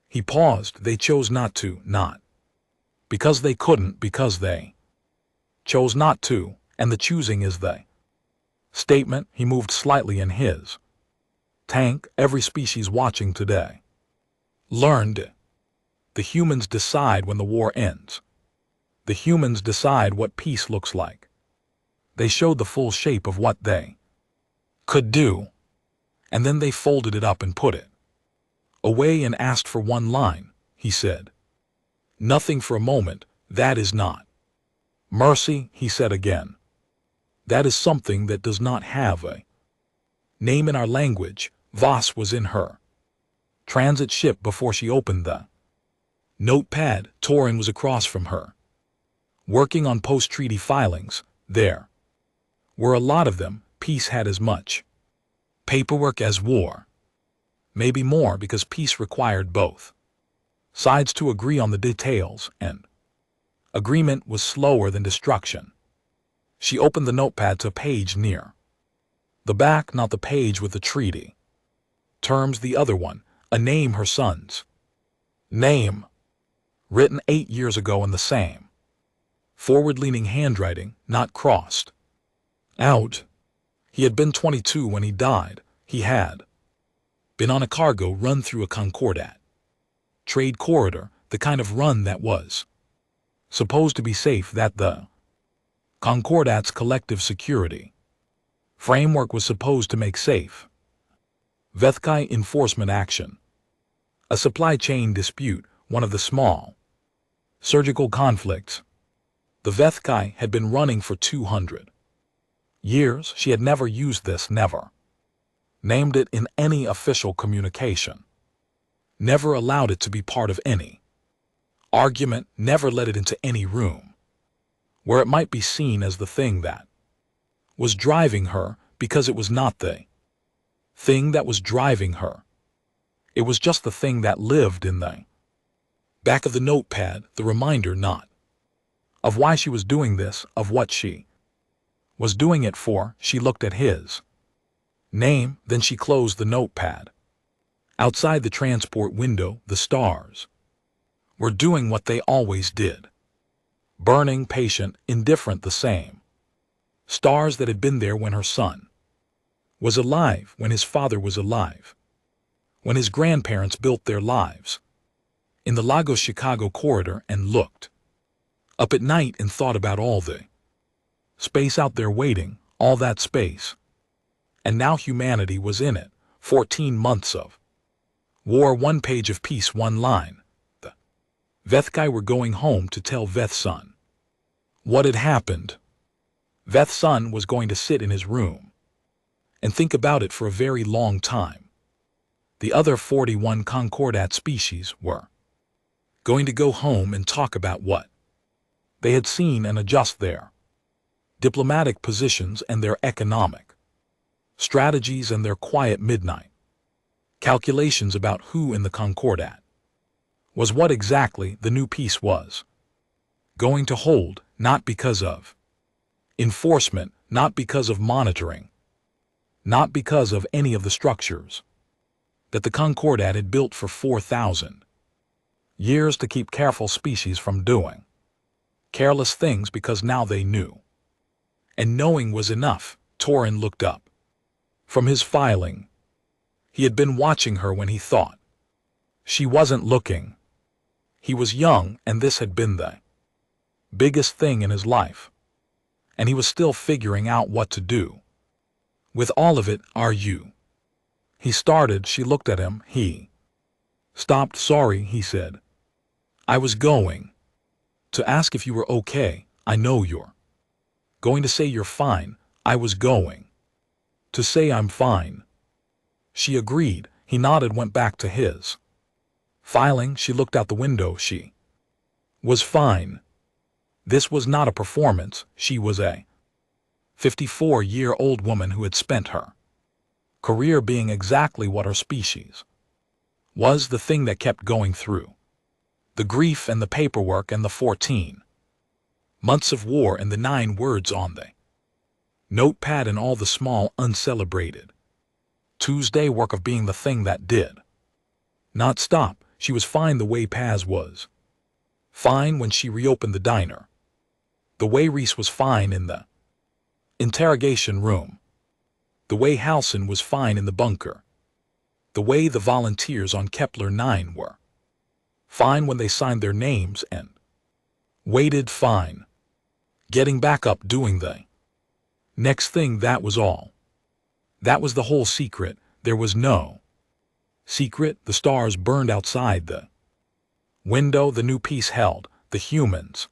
He paused. They chose not to, not because they couldn't, because they chose not to, and the choosing is the statement. He moved slightly in his tank. Every species watching today learned the humans decide when the war ends. The humans decide what peace looks like. They showed the full shape of what they could do, and then they folded it up and put it away and asked for one line. He said, "Nothing for a moment, that is not mercy," he said again. "That is something that does not have a name in our language." Voss was in her transit ship before she opened the notepad. Torin was across from her, working on post-treaty filings. There were a lot of them. Peace had as much paperwork as war. Maybe more, because peace required both sides to agree on the details, and agreement was slower than destruction. She opened the notepad to a page near the back, not the page with the treaty terms, the other one, a name, her son's name, written 8 years ago in the same forward-leaning handwriting, not crossed out. He had been 22 when he died. He had been on a cargo run through a Concordat trade corridor, the kind of run that was supposed to be safe, that the Concordat's collective security framework was supposed to make safe. Vethkai enforcement action, a supply chain dispute, one of the small surgical conflicts. The Vethkai had been running for 200 years. She had never used this, never named it in any official communication, never allowed it to be part of any argument, never let it into any room where it might be seen as the thing that was driving her, because it was not the thing that was driving her. It was just the thing that lived in the back of the notepad, the reminder not of why she was doing this, of what she was doing it for. She looked at his name, then she closed the notepad. Outside the transport window, the stars were doing what they always did, burning, patient, indifferent, the same stars that had been there when her son was alive, when his father was alive, when his grandparents built their lives in the Lagos-Chicago corridor and looked up at night and thought about all the space out there waiting, all that space. And now humanity was in it. 14 months of war, 1 page of peace, 1 line. The Vethkai were going home to tell Veth's son what had happened. Veth's son was going to sit in his room and think about it for a very long time. The other 41 Concordat species were going to go home and talk about what they had seen and adjust their diplomatic positions and their economic strategies and their quiet midnight calculations about who in the Concordat was what exactly the new peace was going to hold, not because of enforcement, not because of monitoring, not because of any of the structures that the Concordat had built for 4,000 years to keep careful species from doing careless things, because now they knew. And knowing was enough. Torin looked up from his filing. He had been watching her when he thought she wasn't looking. He was young, and this had been the biggest thing in his life. And he was still figuring out what to do with all of it. Are you? He started. She looked at him. He stopped. Sorry, he said. I was going to ask if you were okay. I know you're going to say you're fine. I was going to say I'm fine. She agreed. He nodded, went back to his filing. She looked out the window. She was fine. This was not a performance. She was a 54-year-old woman who had spent her career being exactly what her species was, the thing that kept going through the grief and the paperwork and the 14 months of war and the 9 words on the notepad and all the small, uncelebrated Tuesday work of being the thing that did not stop. She was fine the way Paz was fine when she reopened the diner, the way Reese was fine in the interrogation room, the way Halson was fine in the bunker, the way the volunteers on Kepler 9 were fine when they signed their names and waited, fine getting back up, doing the next thing. That was all. That was the whole secret. There was no secret. The stars burned outside the window. The new peace held. The humans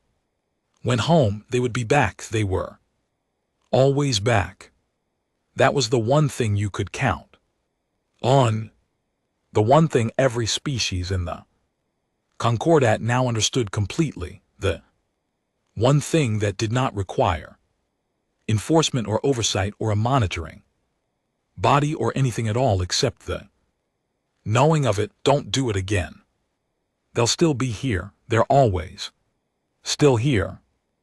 went home. They would be back. They were always back. That was the one thing you could count on. The one thing every species in the Concordat now understood completely. The one thing that did not require enforcement or oversight or a monitoring body or anything at all except the knowing of it. Don't do it again. They'll still be here. They're always still here.